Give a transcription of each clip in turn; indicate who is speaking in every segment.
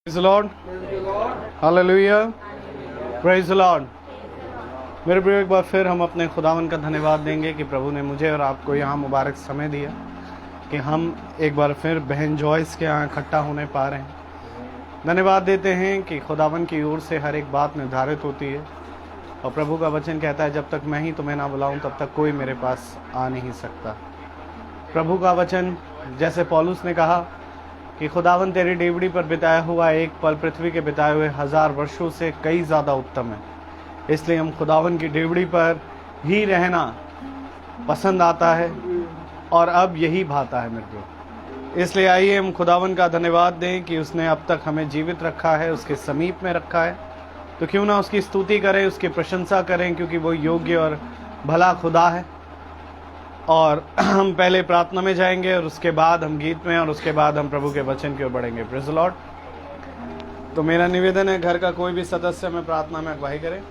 Speaker 1: Praise the Lord. Hallelujah. Praise the Lord. मेरे प्रिय, एक बार फिर हम अपने खुदावन का धन्यवाद देंगे कि प्रभु ने मुझे और आपको यहाँ मुबारक समय दिया कि हम एक बार फिर बहन जॉयस के यहाँ इकट्ठा होने पा रहे हैं। धन्यवाद देते हैं कि खुदावन की ओर से हर एक बात निर्धारित होती है और प्रभु का वचन कहता है, जब तक मैं ही तुम्हें ना बुलाऊं तब तक कोई मेरे पास आ नहीं सकता। प्रभु का वचन, जैसे पौलुस ने कहा कि खुदावन तेरी डेवड़ी पर बिताया हुआ एक पल पृथ्वी के बिताए हुए 1000 वर्षों से कई ज़्यादा उत्तम है। इसलिए हम खुदावन की डेवड़ी पर ही रहना पसंद आता है और अब यही भाता है मेरे को। इसलिए आइए हम खुदावन का धन्यवाद दें कि उसने अब तक हमें जीवित रखा है, उसके समीप में रखा है। तो क्यों ना उसकी स्तुति करें, उसकी प्रशंसा करें, क्योंकि वो योग्य और भला खुदा है। और हम पहले प्रार्थना में जाएंगे और उसके बाद हम गीत में और उसके बाद हम प्रभु के वचन की ओर बढ़ेंगे। Praise the Lord. तो मेरा निवेदन है, घर का कोई भी सदस्य में प्रार्थना में अगुवाई करे।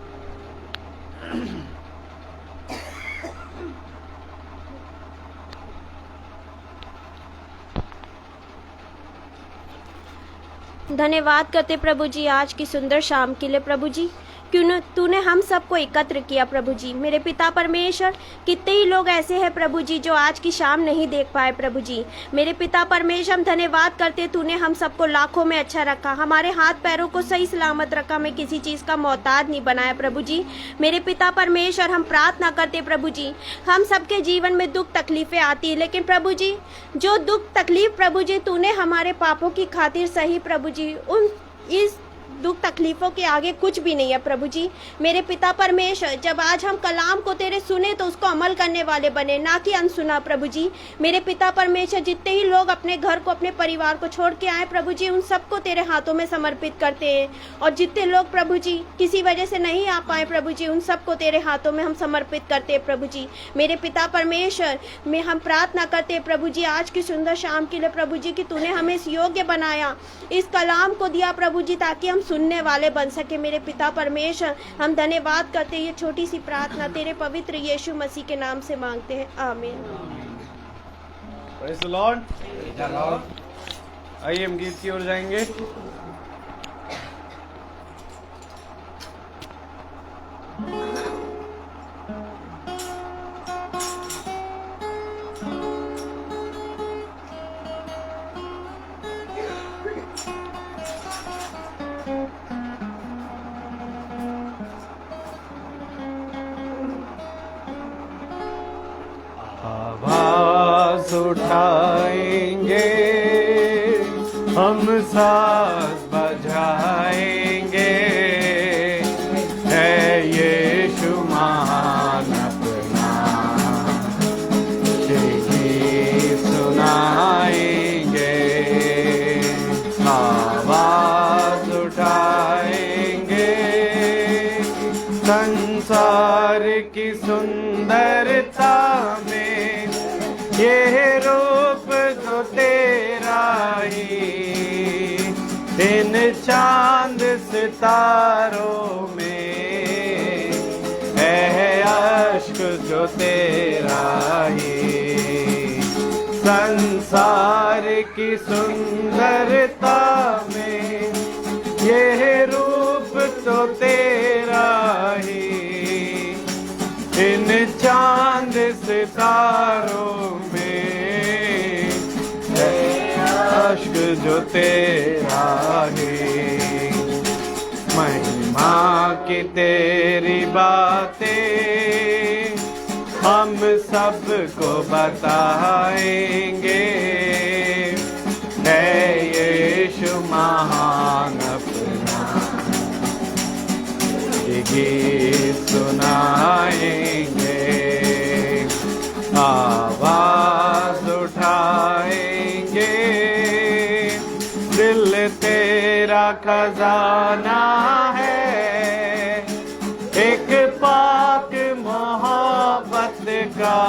Speaker 2: धन्यवाद करते प्रभु जी आज की सुंदर शाम के लिए। प्रभु जी क्यों तूने हम सबको एकत्र किया प्रभु जी। मेरे पिता परमेश्वर, कितने ही लोग ऐसे हैं प्रभु जी जो आज की शाम नहीं देख पाए प्रभु जी। मेरे पिता परमेश्वर, हम धन्यवाद करते तूने हम सबको लाखों में अच्छा रखा, हमारे हाथ पैरों को सही सलामत रखा, हमें किसी चीज़ का मोहताज नहीं बनाया प्रभु जी। मेरे पिता परमेश्वर, हम प्रार्थना करते प्रभु जी, हम सबके जीवन में दुख तकलीफें आती है, लेकिन प्रभु जी जो दुख तकलीफ प्रभु जी तूने हमारे पापों की खातिर सही प्रभु जी, उन इस दुख तकलीफों के आगे कुछ भी नहीं है प्रभु जी। मेरे पिता परमेश्वर, जब आज हम कलाम को तेरे सुने तो उसको अमल करने वाले बने, ना कि अनसुना प्रभु जी। मेरे पिता परमेश्वर, जितने ही लोग अपने घर को अपने परिवार को छोड़ के आए प्रभु जी, उन सबको तेरे हाथों में समर्पित करते हैं। और जितने लोग प्रभु जी किसी वजह से नहीं आ पाए प्रभु जी, उन सबको तेरे हाथों में हम समर्पित करते हैं प्रभु जी। मेरे पिता परमेश्वर, में हम प्रार्थना करते हैं प्रभु जी आज की सुंदर शाम के लिए प्रभु जी, कि तूने हमें इस योग्य बनाया, इस कलाम को दिया प्रभु जी, ताकि हम सुनने वाले बन सके। मेरे पिता परमेश्वर, हम धन्यवाद करते हैं। ये छोटी सी प्रार्थना तेरे पवित्र यीशु मसीह के नाम से मांगते हैं, आमीन।
Speaker 1: Praise the Lord. आइए हम गीत की ओर जाएंगे। आवाज उठाएंगे, हम साज बजाएंगे, है यीशु महान अपना, गीत सुनाएंगे। आवाज उठाएंगे, संसार की सुंदरता में ये रूप जो तेरा ही, इन चांद सितारों में है अश्क जो तेरा ही। संसार की सुंदरता में ये रूप तो तेरा ही, इन चांद सितारों में है अश्क जो तेरा है। महिमा की तेरी बातें हम सबको बताएंगे, है यीशु महान अपना, गीत सुनाएंगे। आवाज उठाएंगे, दिल तेरा खजाना है, एक पाक मोहब्बत का,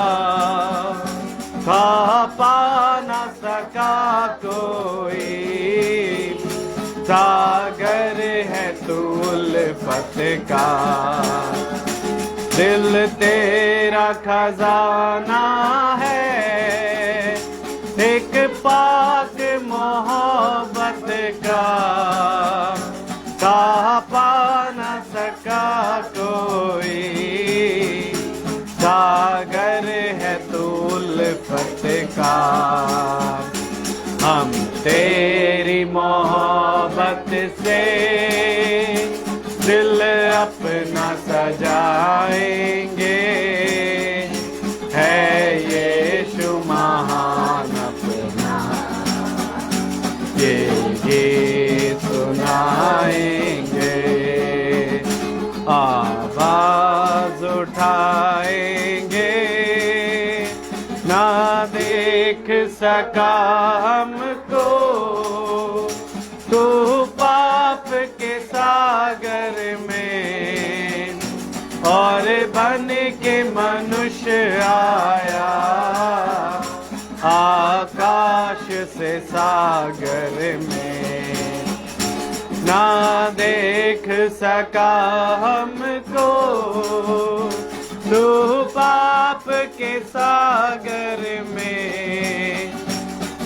Speaker 1: खा पा न सका कोई, सागर है तू उल्फत का। दिल तेरा खजाना है, एक पाक मोहब्बत का, मोहब्बत से दिल अपना सजाएंगे, है यीशु महान अपना, ये गीत सुनाएंगे, आवाज उठाएंगे, ना देख सका हमको तू पाप के सागर में, और बन के मनुष्य आया आकाश से सागर में, ना देख सका हमको तू पाप के सागर में,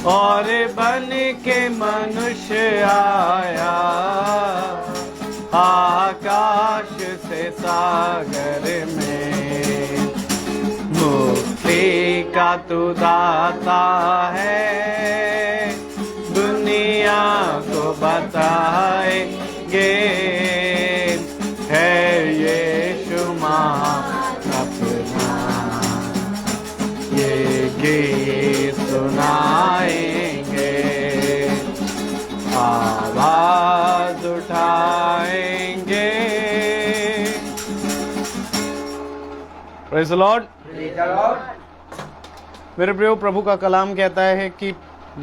Speaker 1: और बन के मनुष्य आया आकाश से सागर में। मुक्ति का तू दाता है, दुनिया को बताएंगे, है यीशु महान अपना, ये गीत सुनाएंगे, आवाज उठाएंगे। Praise the Lord. मेरे प्रियो, प्रभु का कलाम कहता है कि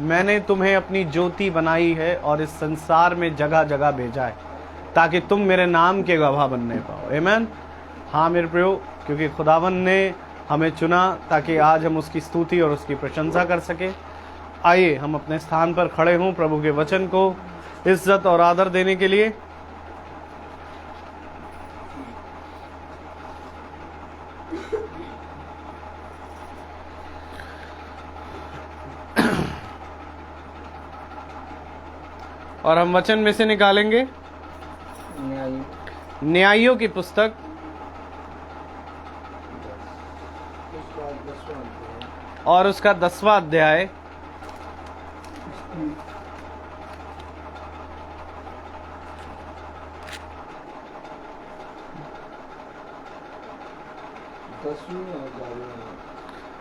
Speaker 1: मैंने तुम्हें अपनी ज्योति बनाई है और इस संसार में जगह जगह भेजा है ताकि तुम मेरे नाम के गवाह बनने पाओ। आमीन। हाँ मेरे प्रियो, क्योंकि खुदावन ने हमें चुना ताकि आज हम उसकी स्तुति और उसकी प्रशंसा कर सके। आइए हम अपने स्थान पर खड़े हों प्रभु के वचन को इज्जत और आदर देने के लिए। और हम वचन में से निकालेंगे न्यायियों की पुस्तक और उसका 10वां अध्याय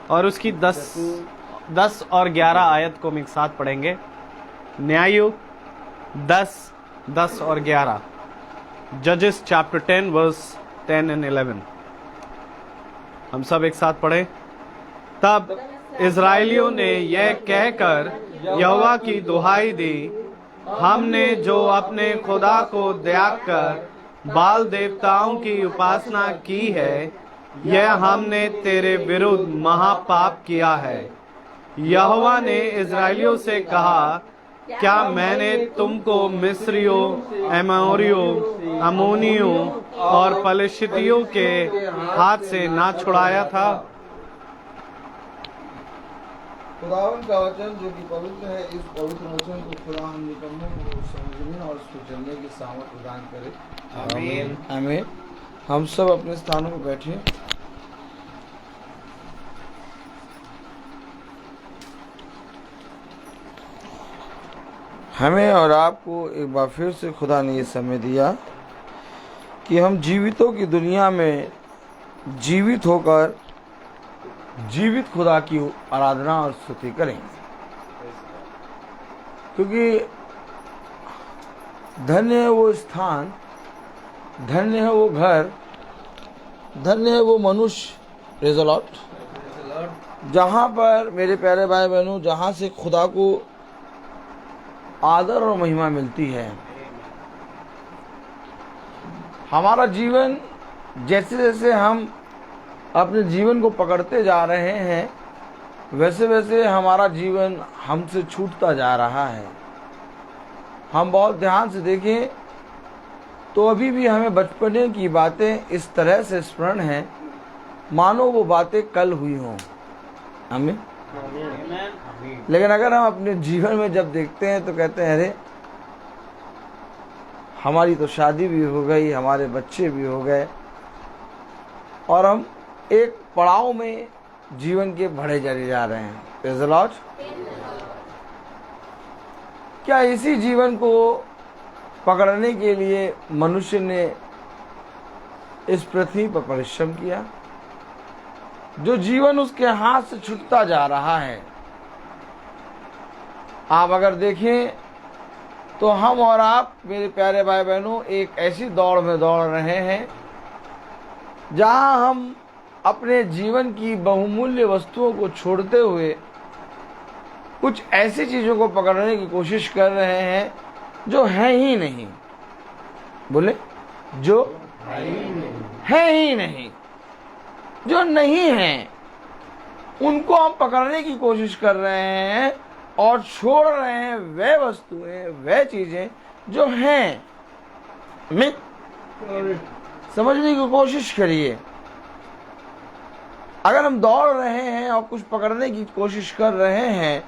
Speaker 1: और उसकी 10 और 11 आयत को हम एक साथ पढ़ेंगे। न्यायियों 10 और 11, जजेस चैप्टर 10 वर्स 10 and 11। हम सब एक साथ पढ़ें। तब इज़राइलियों ने यह कहकर यहोवा की दुहाई दी, हमने जो अपने खुदा को त्याग कर बाल देवताओं की उपासना की है, यह हमने तेरे विरुद्ध महापाप किया है। यहोवा ने इज़राइलियों से कहा, क्या मैंने तुमको मिस्रियों, एमोरियों, अमोनियों और पलिश्तियों के हाथ से ना छुड़ाया था?
Speaker 3: खुदावन का वचन जो कि पवित्र है, इस पवित्र वचन को खुदा हम निकम्मों को समझने और उसको चलने की सामर्थ प्रदान करे। आमीन आमीन। हम सब अपने स्थानों पर बैठे। हमें और आपको एक बार फिर से खुदा ने ये समय दिया कि हम जीवितों की दुनिया में जीवित होकर जीवित खुदा की आराधना और स्तुति करें, क्योंकि धन्य है वो स्थान, धन्य है वो घर, धन्य है वो मनुष्य, प्रेज़ द लॉर्ड, जहाँ पर मेरे प्यारे भाई बहनों, जहाँ से खुदा को आदर और महिमा मिलती है। हमारा जीवन जैसे जैसे हम अपने जीवन को पकड़ते जा रहे हैं, वैसे वैसे हमारा जीवन हमसे छूटता जा रहा है। हम बहुत ध्यान से देखें तो अभी भी हमें बचपने की बातें इस तरह से स्मरण हैं मानो वो बातें कल हुई हों। आमीन। लेकिन अगर हम अपने जीवन में जब देखते हैं तो कहते हैं, अरे हमारी तो शादी भी हो गई, हमारे बच्चे भी हो गए, और हम एक पड़ाव में जीवन के बढ़े चले जा रहे हैं। Praise the Lord. क्या इसी जीवन को पकड़ने के लिए मनुष्य ने इस पृथ्वी पर परिश्रम किया? जो जीवन उसके हाथ से छूटता जा रहा है। आप अगर देखें तो हम और आप मेरे प्यारे भाई बहनों एक ऐसी दौड़ में दौड़ रहे हैं जहां हम अपने जीवन की बहुमूल्य वस्तुओं को छोड़ते हुए कुछ ऐसी चीजों को पकड़ने की कोशिश कर रहे हैं जो है ही नहीं। बोले, जो है ही नहीं, जो नहीं है, उनको हम पकड़ने की कोशिश कर रहे हैं और छोड़ रहे हैं वह वस्तुएं, वह चीजें जो हैं। मैं समझने की कोशिश करिए। अगर हम दौड़ रहे हैं और कुछ पकड़ने की कोशिश कर रहे हैं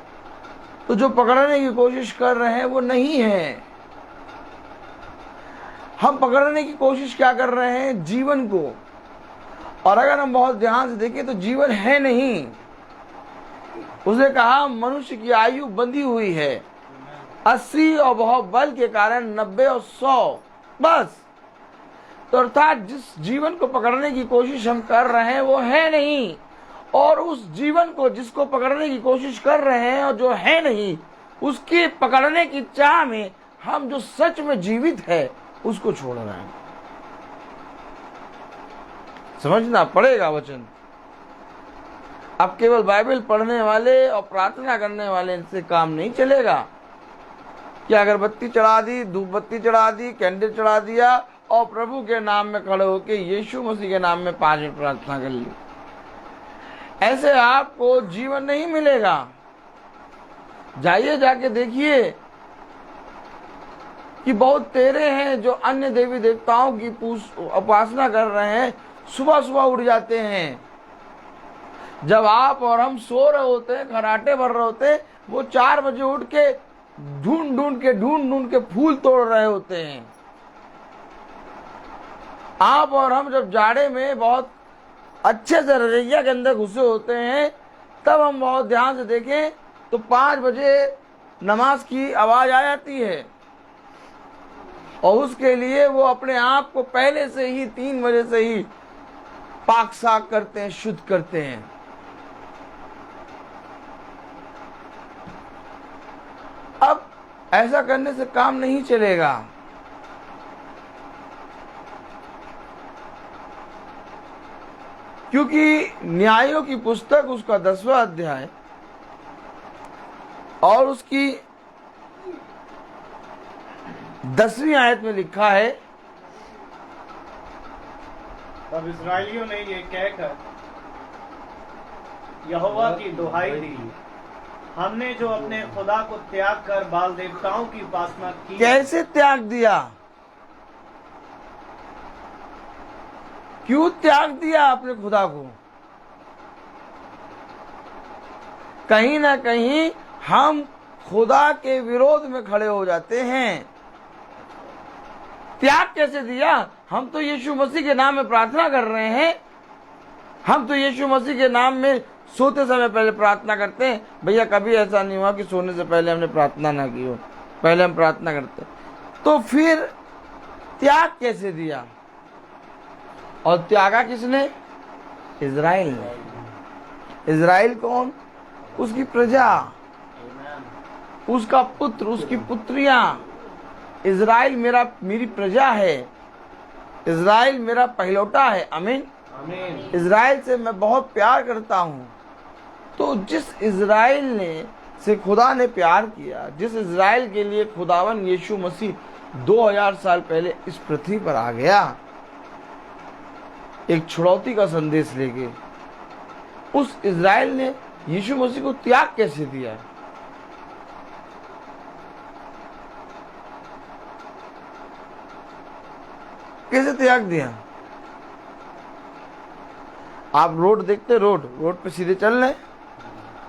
Speaker 3: तो जो पकड़ने की कोशिश कर रहे हैं वो नहीं है। हम पकड़ने की कोशिश क्या कर रहे हैं? जीवन को। और अगर हम बहुत ध्यान से देखें तो जीवन है नहीं। उसने कहा मनुष्य की आयु बंधी हुई है 80 और बहुत बल के कारण 90 और 100 बस। तो अर्थात जिस जीवन को पकड़ने की कोशिश हम कर रहे हैं वो है नहीं, और उस जीवन को जिसको पकड़ने की कोशिश कर रहे हैं और जो है नहीं, उसके पकड़ने की चाह में हम जो सच में जीवित है उसको छोड़ रहे हैं। समझना पड़ेगा वचन। अब केवल बाइबल पढ़ने वाले और प्रार्थना करने वाले से काम नहीं चलेगा कि अगरबत्ती चढ़ा दी, धूप बत्ती चढ़ा दी, कैंडल चढ़ा दिया और प्रभु के नाम में खड़े होके यीशु मसीह के नाम में 5 मिनट प्रार्थना कर ली। ऐसे आपको जीवन नहीं मिलेगा। जाइए, जाके देखिए कि बहुत तेरे हैं जो अन्य देवी देवताओं की उपासना कर रहे हैं, सुबह सुबह उठ जाते हैं। जब आप और हम सो रहे होते हैं, खराटे भर रहे होते हैं, वो 4 बजे उठ के ढूंढ ढूंढ के फूल तोड़ रहे होते हैं। आप और हम जब जाड़े में बहुत अच्छे से रजैया के अंदर घुसे होते हैं, तब हम बहुत ध्यान से देखें तो 5 बजे नमाज की आवाज आ जाती है और उसके लिए वो अपने आप को पहले से ही 3 बजे से ही पाक साक करते हैं, शुद्ध करते हैं। अब ऐसा करने से काम नहीं चलेगा। क्योंकि न्यायों की पुस्तक उसका 10वां अध्याय और उसकी 10वीं आयत में लिखा है,
Speaker 1: तब इस्राएलियों ने ये कहकर यहोवा की दुहाई दी, हमने जो अपने खुदा को त्याग कर बाल देवताओं की उपासना की।
Speaker 3: कैसे त्याग दिया? क्यों त्याग दिया अपने खुदा को? कहीं ना कहीं हम खुदा के विरोध में खड़े हो जाते हैं। त्याग कैसे दिया? हम तो यीशु मसीह के नाम में प्रार्थना कर रहे हैं। हम तो यीशु मसीह के नाम में सोते समय पहले प्रार्थना करते हैं। भैया कभी ऐसा नहीं हुआ कि सोने से पहले हमने प्रार्थना ना की हो, पहले हम प्रार्थना करते। तो फिर त्याग कैसे दिया? और त्यागा किसने? इज़राइल ने। इज़राइल कौन? उसकी प्रजा, उसका पुत्र, उसकी पुत्रियां। इज़राइल मेरी प्रजा है। इज़राइल मेरा पहलौटा है। आमीन। इज़राइल से मैं बहुत प्यार करता हूं। तो जिस इज़राइल ने से खुदा ने प्यार किया, जिस इज़राइल के लिए खुदावन यीशु मसीह 2000 साल पहले इस पृथ्वी पर आ गया एक छुड़ौती का संदेश लेके, उस इज़राइल ने यीशु मसीह को त्याग कैसे दिया? कैसे त्याग दिया? आप रोड देखते, रोड पे सीधे चल रहे,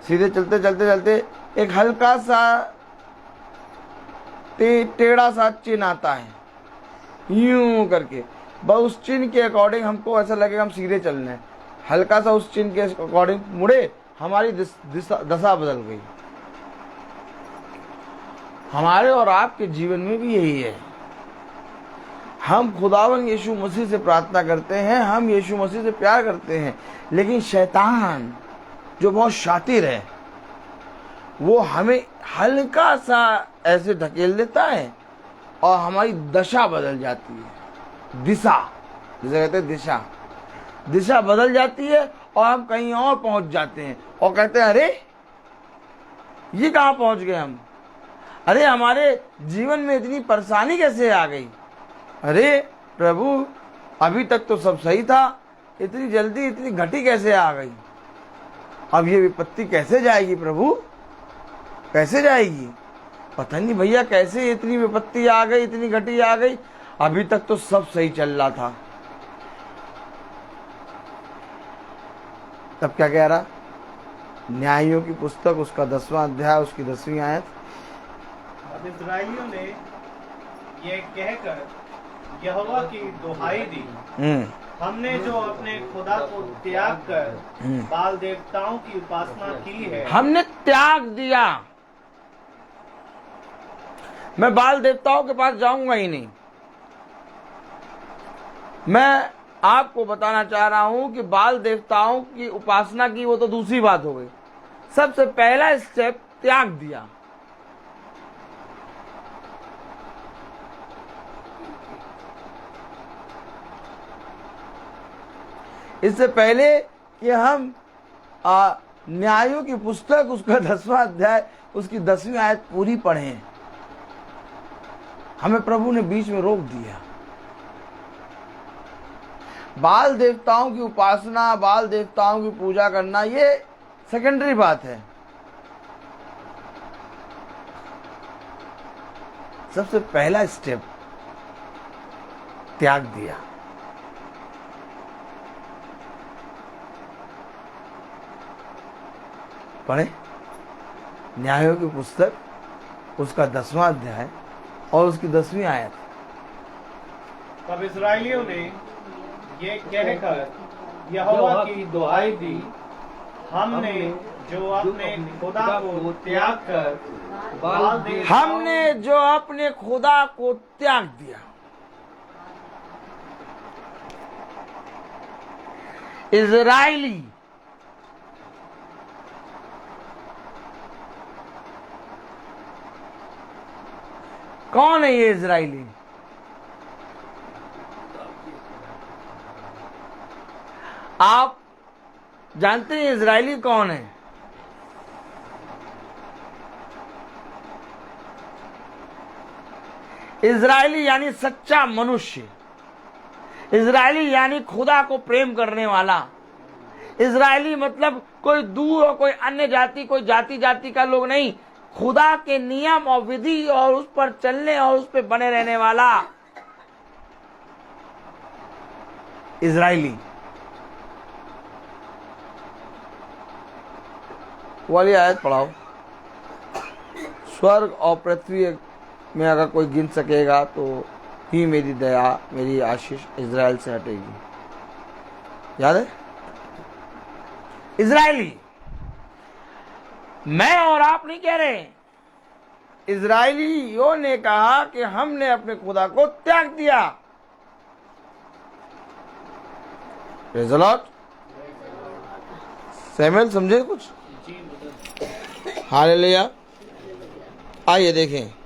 Speaker 3: सीधे चलते चलते चलते एक हल्का सा टेढ़ा सा चिन्ह आता है, यूं करके। बस उस चिन्ह के अकॉर्डिंग हमको ऐसा लगेगा हम सीधे चल रहे हैं। हल्का सा उस चिन्ह के अकॉर्डिंग मुड़े, हमारी दशा बदल गई। हमारे और आपके जीवन में भी यही है। हम खुदावन यीशु मसीह से प्रार्थना करते हैं, हम यीशु मसीह से प्यार करते हैं, लेकिन शैतान जो बहुत शातिर है वो हमें हल्का सा ऐसे ढकेल देता है और हमारी दशा बदल जाती है, दिशा जिसे कहते हैं दिशा बदल जाती है और हम कहीं और पहुंच जाते हैं और कहते हैं अरे ये कहाँ पहुंच गए हम, अरे हमारे जीवन में इतनी परेशानी कैसे आ गई, अरे प्रभु अभी तक तो सब सही था, इतनी जल्दी इतनी घटी कैसे आ गई, अब ये विपत्ति कैसे जाएगी प्रभु, कैसे जाएगी, पता नहीं भैया कैसे इतनी विपत्ति आ गई, इतनी घटी आ गई, अभी तक तो सब सही चल रहा था। तब क्या कह रहा, न्यायियों की पुस्तक उसका 10वां अध्याय उसकी 10वीं आयत,
Speaker 1: अब इस्राएलियों ने ये कहकर यहोवा की दुहाई दी, हमने जो अपने खुदा को त्याग कर बाल देवताओं की उपासना की है,
Speaker 3: हमने त्याग दिया, मैं बाल देवताओं के पास जाऊंगा ही नहीं। मैं आपको बताना चाह रहा हूं कि बाल देवताओं की उपासना की वो तो दूसरी बात हो गई, सबसे पहला स्टेप त्याग दिया। इससे पहले कि हम न्यायों की पुस्तक उसका 10वां अध्याय उसकी 10वीं आयत पूरी पढ़ें, हमें प्रभु ने बीच में रोक दिया। बाल देवताओं की उपासना, बाल देवताओं की पूजा करना ये सेकेंडरी बात है, सबसे पहला स्टेप त्याग दिया। पढ़े न्यायों की पुस्तक उसका 10वां अध्याय और उसकी 10वीं आयत।
Speaker 1: तब इस्राएलियों ने ये कहकर यहोवा की दुहाई दी, हमने जो अपने खुदा को त्याग कर
Speaker 3: हमने जो अपने खुदा को त्याग दिया। इजराइली कौन है ये इजराइली? आप जानते हैं इजराइली कौन है? इजराइली यानी सच्चा मनुष्य, इजराइली यानी खुदा को प्रेम करने वाला। इजराइली मतलब कोई दूर और कोई अन्य जाति, कोई जाति का लोग नहीं, खुदा के नियम और विधि और उस पर चलने और उस पर बने रहने वाला इजराइली। वाली आयत पढ़ाओ। स्वर्ग और पृथ्वी में अगर कोई गिन सकेगा तो ही मेरी दया, मेरी आशीष इजराइल से हटेगी। याद है? इजराइली, मैं और आप नहीं कह रहे, इजराइलियों ने कहा कि हमने अपने खुदा को त्याग दिया। Praise the Lord. सैमुएल समझे कुछ? हालेलुया। आइए देखें,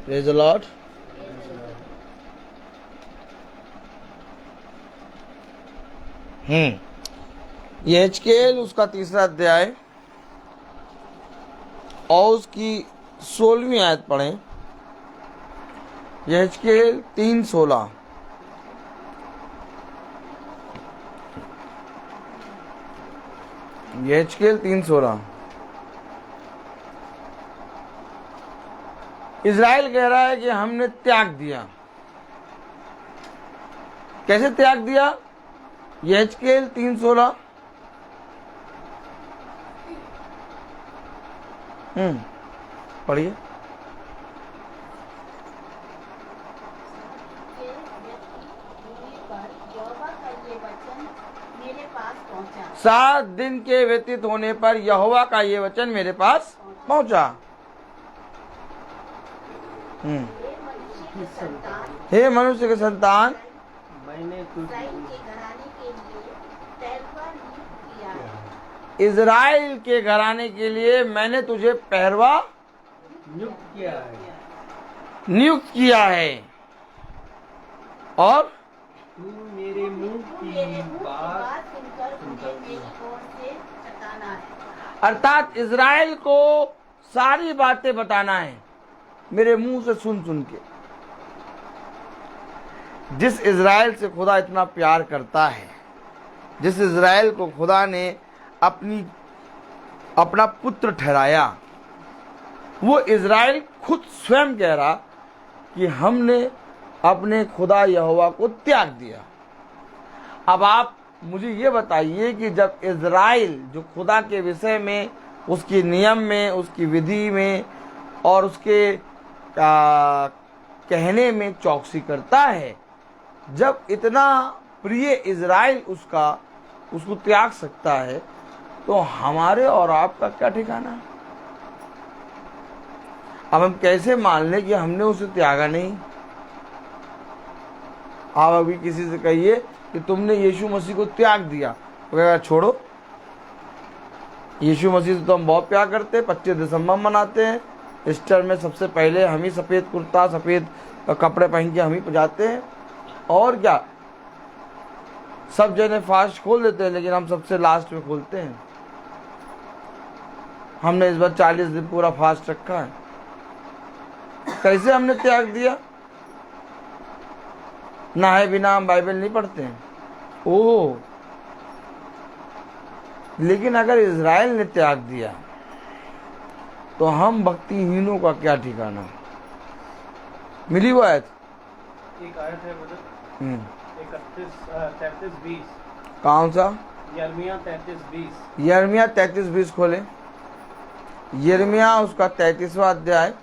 Speaker 3: Praise the Lord. यहेजकेल उसका 3रा अध्याय और उसकी 16वीं आयत पढ़ें। यहेजकेल 3:16। यहेजकेल 3:16। इज़राइल कह रहा है कि हमने त्याग दिया। कैसे त्याग दिया? यहेजकेल 3:16। पढ़िए। सात दिन के व्यतीत होने पर यहोवा का ये वचन मेरे पास पहुंचा। हे मनुष्य के संतान,
Speaker 1: मैंने
Speaker 3: इज़राइल के घराने के लिए मैंने तुझे पहरवा नियुक्त किया है और
Speaker 1: तू मेरे मुंह की बात
Speaker 3: अर्थात इज़राइल को सारी बातें बताना है मेरे मुंह से सुन सुन के। जिस इज़राइल से खुदा इतना प्यार करता है, जिस इज़राइल को खुदा ने अपना पुत्र ठहराया, वो इज़राइल खुद स्वयं कह रहा कि हमने अपने खुदा यहोवा को त्याग दिया। अब आप मुझे ये बताइए कि जब इज़राइल जो खुदा के विषय में, उसके नियम में, उसकी विधि में और उसके कहने में चौकसी करता है, जब इतना प्रिय इज़राइल उसको त्याग सकता है, तो हमारे और आपका क्या ठिकाना है? अब हम कैसे मान लें कि हमने उसे त्यागा नहीं? आप अभी किसी से कहिए कि तुमने यीशु मसीह को त्याग दिया, तो कहेगा छोड़ो, यीशु मसीह से तो हम बहुत प्यार करते हैं, 25 दिसंबर मनाते हैं, ईस्टर में सबसे पहले हम ही सफ़ेद कुर्ता सफ़ेद कपड़े पहन के हम ही जाते हैं, और क्या सब जने फास्ट खोल देते हैं, लेकिन हम सबसे लास्ट में खोलते हैं। हमने इस बार 40 दिन पूरा फास्ट रखा है। कैसे हमने त्याग दिया? नहाए बिना हम बाइबल नहीं पढ़ते हैं। ओह, लेकिन अगर इज़राइल ने त्याग दिया तो हम भक्तिहीनों का क्या ठिकाना? मिली वो आयत?
Speaker 1: एक आयत है ब्रदर, 33:20।
Speaker 3: कौन सा?
Speaker 1: यिर्मयाह 33:20।
Speaker 3: यिर्मयाह 33:20 खोले। यिर्मयाह उसका 33वां अध्याय,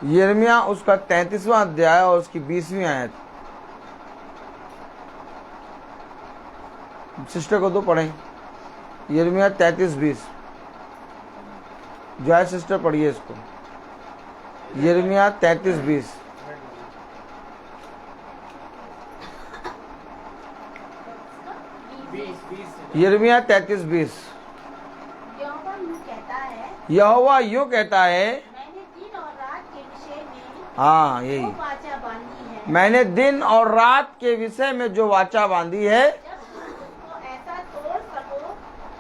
Speaker 3: यिर्मयाह उसका 33वां अध्याय और उसकी 20वीं आयत। सिस्टर को तो पढ़ें। यिर्मयाह 33:20। जॉय सिस्टर पढ़िए इसको। यिर्मयाह 33:20। यिर्मयाह 33:20। यहोवा यूं कहता है,
Speaker 2: मैंने दिन और रात के विषय में
Speaker 3: हाँ यही,
Speaker 2: जो वाचा बांधी है,
Speaker 3: मैंने दिन और रात के विषय में जो वाचा बांधी है,
Speaker 2: जब तुम उसको ऐसा तोड़ सको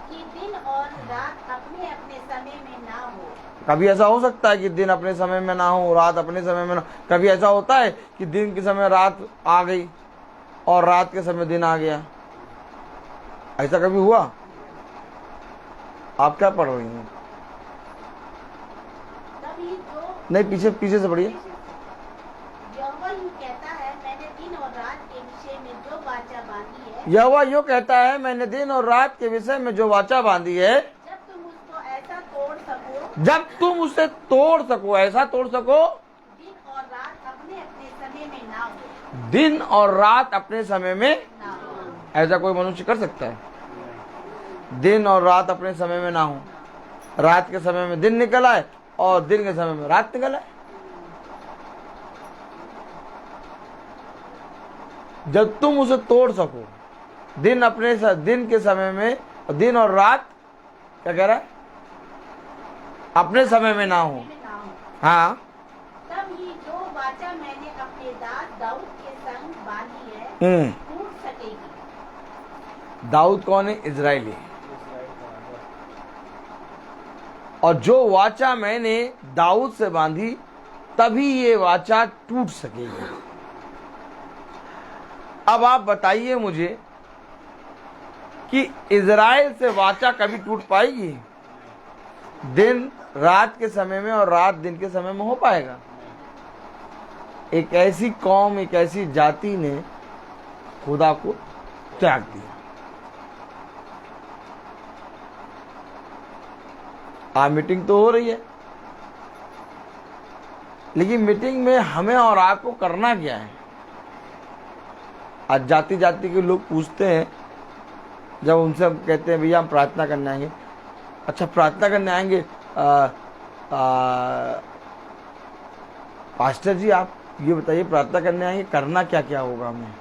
Speaker 2: कि दिन और रात अपने अपने समय में ना हो।
Speaker 3: कभी ऐसा हो सकता है कि दिन अपने समय में ना हो, रात अपने समय में ना। कभी ऐसा होता है कि दिन के समय रात आ गई और रात के समय दिन आ गया? ऐसा कभी हुआ? आप क्या पढ़ रही हैं?
Speaker 2: तभी जो
Speaker 3: नहीं, पीछे से पढ़िए।
Speaker 2: यहोवा यूं कहता है, मैंने दिन और रात के विषय में जो वाचा बांधी है,
Speaker 3: यहोवा यूं कहता है, मैंने दिन और रात के विषय में जो वाचा बांधी है,
Speaker 2: जब तुम उसको ऐसा तोड़ सको,
Speaker 3: जब तुम उसे तोड़ सको, ऐसा तोड़ सको,
Speaker 2: दिन और रात अपने अपने समय में ना हो।
Speaker 3: दिन और रात अपने समय में,
Speaker 2: ना हो।
Speaker 3: ऐसा कोई मनुष्य कर सकता है? दिन और रात अपने समय में ना हो, रात के समय में दिन निकल आए और दिन के समय में रात निकल आए। जब तुम उसे तोड़ सको, दिन दिन के समय में, दिन और रात क्या कह रहा है? अपने समय में ना हो।
Speaker 2: ना हो।
Speaker 3: हाँ,
Speaker 2: तब ही जो वाचा मैंने अपने दास दाऊद के संग बांधी है टूट सकेगी।
Speaker 3: दाऊद कौन है? इजराइली। और जो वाचा मैंने दाऊद से बांधी, तभी ये वाचा टूट सकेगी। अब आप बताइए मुझे कि इजराइल से वाचा कभी टूट पाएगी? दिन रात के समय में और रात दिन के समय में हो पाएगा? एक ऐसी कौम, एक ऐसी जाति ने खुदा को त्याग दिया। मीटिंग तो हो रही है, लेकिन मीटिंग में हमें और आपको करना क्या है? आज जाति जाति के लोग पूछते हैं, जब उनसे हम कहते हैं भैया हम प्रार्थना करने आएंगे। अच्छा, प्रार्थना करने आएंगे, पास्टर जी आप ये बताइए, प्रार्थना करने आएंगे, करना क्या क्या होगा हमें?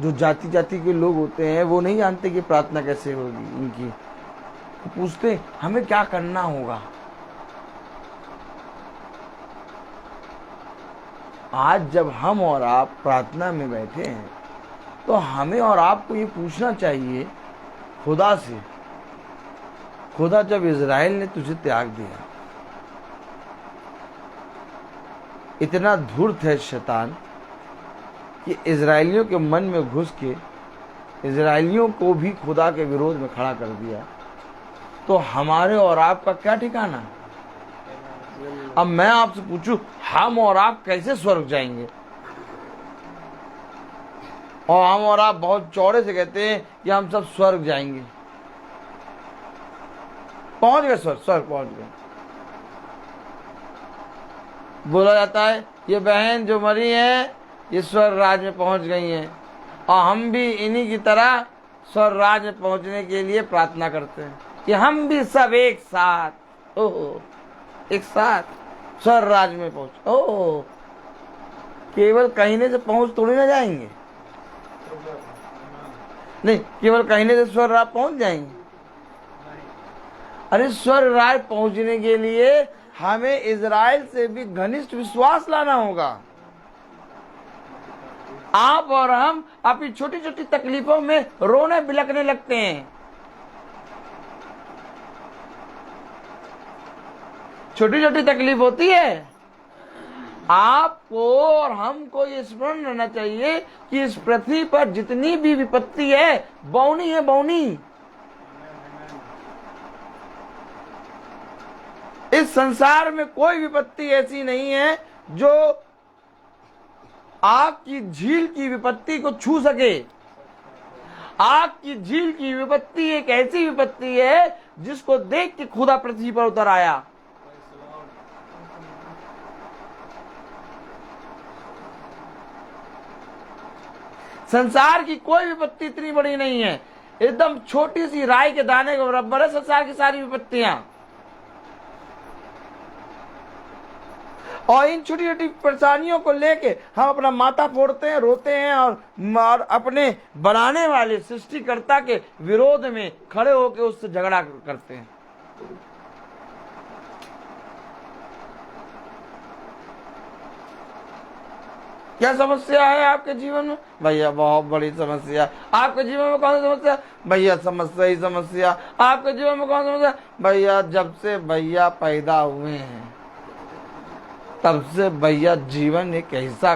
Speaker 3: जो जाति जाति के लोग होते हैं वो नहीं जानते कि प्रार्थना कैसे होगी इनकी। पूछते हमें क्या करना होगा। आज जब हम और आप प्रार्थना में बैठे हैं, तो हमें और आपको ये पूछना चाहिए खुदा से, खुदा जब इजराइल ने तुझे त्याग दिया, इतना धूर्त है शैतान कि इजराइलियों के मन में घुस के इजराइलियों को भी खुदा के विरोध में खड़ा कर दिया, तो हमारे और आपका क्या ठिकाना? अब मैं आपसे पूछूं, हम और आप कैसे स्वर्ग जाएंगे? और हम और आप बहुत चौड़े से कहते हैं कि हम सब स्वर्ग जाएंगे। पहुंच गए स्वर्ग पहुंच गए। बोला जाता है ये बहन जो मरी है ये स्वर्ग राज में पहुंच गई हैं, और हम भी इन्हीं की तरह स्वर्ग राज में पहुंचने के लिए प्रार्थना करते हैं कि हम भी सब एक साथ, एक साथ स्वर्ग राज में पहुंच। केवल कहने से पहुंच थोड़ी ना जाएंगे, नहीं, केवल कहने से स्वर्ग राज पहुंच जाएंगे। अरे स्वर्ग राज पहुंचने के लिए हमें इजराइल से भी घनिष्ठ विश्वास लाना होगा। आप और हम अपनी छोटी छोटी तकलीफों में रोने बिलखने लगते हैं। छोटी छोटी तकलीफ होती है। आपको और हमको ये स्मरण रहना चाहिए कि इस पृथ्वी पर जितनी भी विपत्ति है, बौनी है, बौनी। इस संसार में कोई विपत्ति ऐसी नहीं है जो आग की झील की विपत्ति को छू सके। आग की झील की विपत्ति एक ऐसी विपत्ति है जिसको देख के खुदा पृथ्वी पर उतर आया। संसार की कोई विपत्ति इतनी बड़ी नहीं है, एकदम छोटी सी राई के दाने के बराबर है संसार की सारी विपत्तियां। और इन छोटी छोटी परेशानियों को लेके हम अपना माथा फोड़ते हैं, रोते हैं और अपने बनाने वाले सृष्टिकर्ता के विरोध में खड़े होकर उससे झगड़ा करते हैं। क्या समस्या है आपके जीवन में? भैया बहुत बड़ी समस्या। आपके जीवन में कौन सी समस्या? भैया समस्या ही समस्या। आपके जीवन में कौन सी समस्या? भैया जब से भैया पैदा हुए हैं तब से भैया जीवन एक ऐसा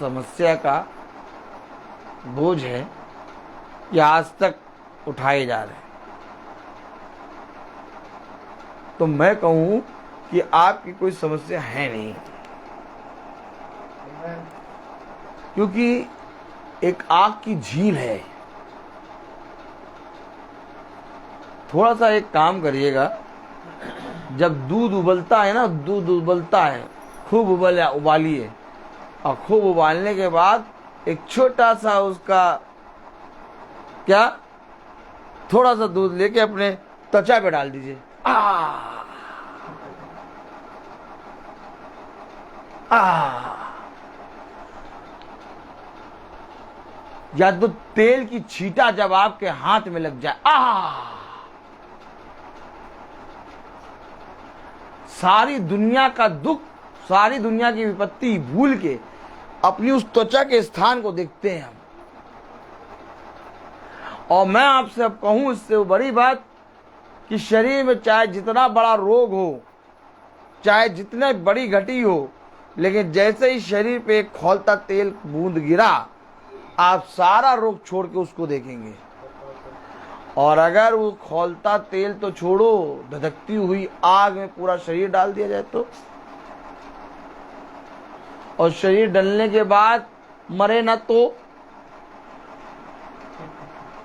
Speaker 3: समस्या का बोझ है कि आज तक उठाए जा रहे हैं। तो मैं कहूं कि आपकी कोई समस्या है नहीं, क्योंकि एक आग की झील है। थोड़ा सा एक काम करिएगा, जब दूध उबलता है ना, दूध उबलता है, खूब उबालिए और खूब उबालने के बाद एक छोटा सा उसका क्या थोड़ा सा दूध लेके अपने त्वचा पे डाल दीजिए। या तो तेल की छींटा जब आपके हाथ में लग जाए, सारी दुनिया का दुख, सारी दुनिया की विपत्ति भूल के अपनी उस त्वचा के स्थान को देखते हैं हम। और मैं आपसे अब कहूं इससे बड़ी बात कि शरीर में चाहे जितना बड़ा रोग हो, चाहे जितने बड़ी घटी हो, लेकिन जैसे ही शरीर पे एक खौलता तेल बूंद गिरा, आप सारा रोग छोड़ के उसको देखेंगे। और अगर वो खौलता तेल तो छोड़ो, धधकती हुई आग में पूरा शरीर डाल दिया जाए तो, और शरीर डलने के बाद मरे ना तो,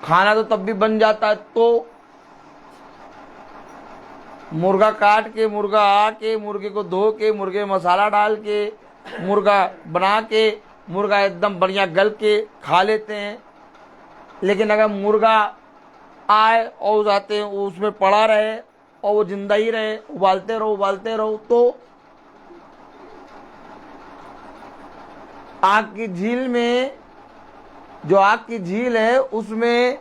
Speaker 3: खाना तो तब भी बन जाता है तो, मुर्गा काट के, मुर्गा आके, मुर्गे को धो के, मुर्गे मसाला डाल के, मुर्गा बना के, मुर्गा एकदम बढ़िया गल के खा लेते हैं। लेकिन अगर मुर्गा आए और जाते हैं उसमें पड़ा रहे और वो जिंदा ही रहे, उबालते रहो तो आग की झील में, जो आग की झील है उसमें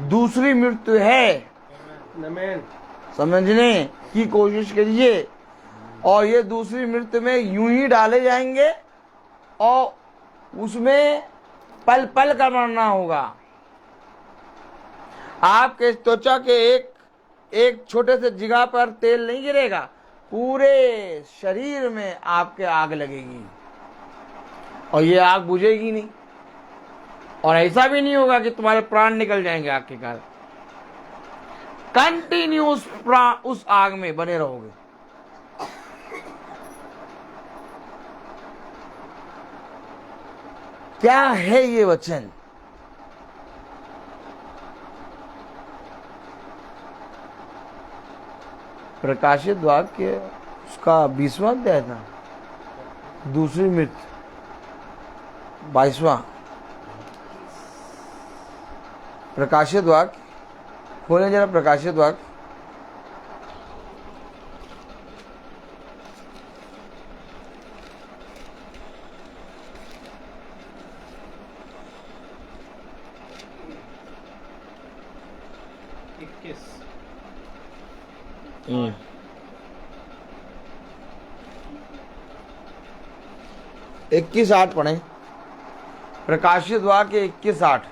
Speaker 3: दूसरी मृत्यु है। समझने की कोशिश करिए। और ये दूसरी मृत्यु में यूं ही डाले जाएंगे और उसमें पल पल कर मरना होगा। आपके त्वचा के एक छोटे से जगह पर तेल नहीं गिरेगा, पूरे शरीर में आपके आग लगेगी और ये आग बुझेगी नहीं। और ऐसा भी नहीं होगा कि तुम्हारे प्राण निकल जाएंगे आग के कारण। कंटिन्यू उस आग में बने रहोगे। क्या है ये वचन? प्रकाशित वाक्य उसका 20वां अध्याय था, दूसरी मृत्यु 22वां। प्रकाशित वाक्य खोलें जरा, प्रकाशित वाक्य इक्कीस 8 पढ़े। प्रकाशित वाक्य 21:8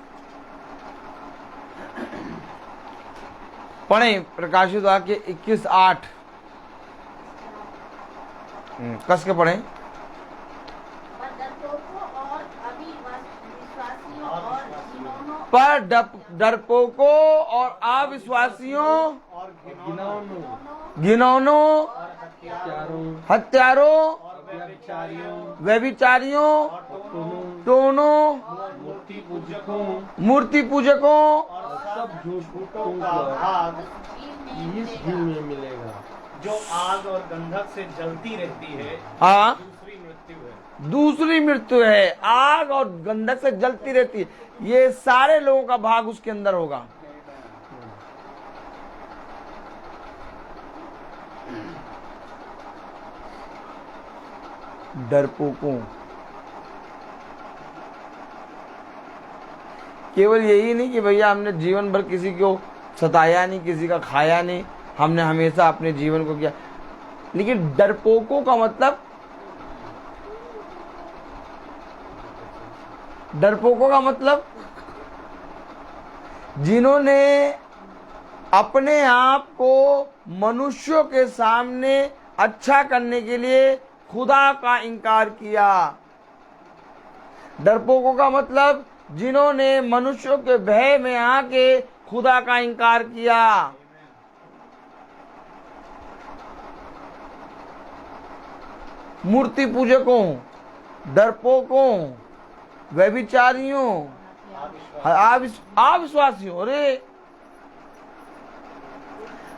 Speaker 3: पढ़े। प्रकाशित वाक्य 21:8 कस के पढ़े। पर डरपोकों और अविश्वासियों, घिनौनों, हत्यारों, व्यभिचारियों, टोनों, मूर्ति पूजकों
Speaker 1: सब झूठों का भाग इस झील में मिलेगा, जो आग और गंधक से जलती रहती है।
Speaker 3: हाँ,
Speaker 1: दूसरी मृत्यु है।
Speaker 3: दूसरी मृत्यु है, आग और गंधक से जलती रहती है। ये सारे लोगों का भाग उसके अंदर होगा। डरपोकों। केवल यही नहीं कि भैया हमने जीवन भर किसी को सताया नहीं, किसी का खाया नहीं, हमने हमेशा अपने जीवन को किया, लेकिन डरपोकों का मतलब, डरपोकों का मतलब जिन्होंने अपने आप को मनुष्यों के सामने अच्छा करने के लिए खुदा का इनकार किया। डरपोकों का मतलब जिन्होंने मनुष्यों के भय में आके खुदा का इनकार किया। मूर्ति पूजकों, डरपोकों, व्यभिचारियों, अविश्वासियों। अरे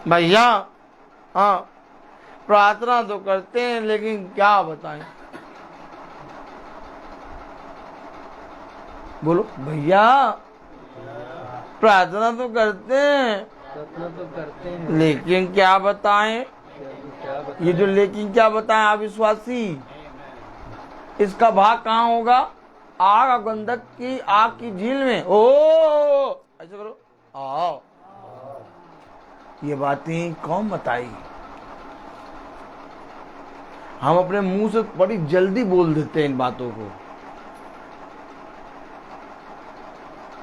Speaker 3: भैया, हाँ प्रार्थना तो करते हैं लेकिन क्या बताएं। बोलो भैया, प्रार्थना तो करते हैं लेकिन क्या बताएं। ये जो लेकिन क्या बताएं अविश्वासी, इसका भाग कहाँ होगा? आग और गंधक की आग की झील में। ओ ऐसा करो, आओ। ये बातें कौन बताई? हम अपने मुंह से बड़ी जल्दी बोल देते हैं इन बातों को।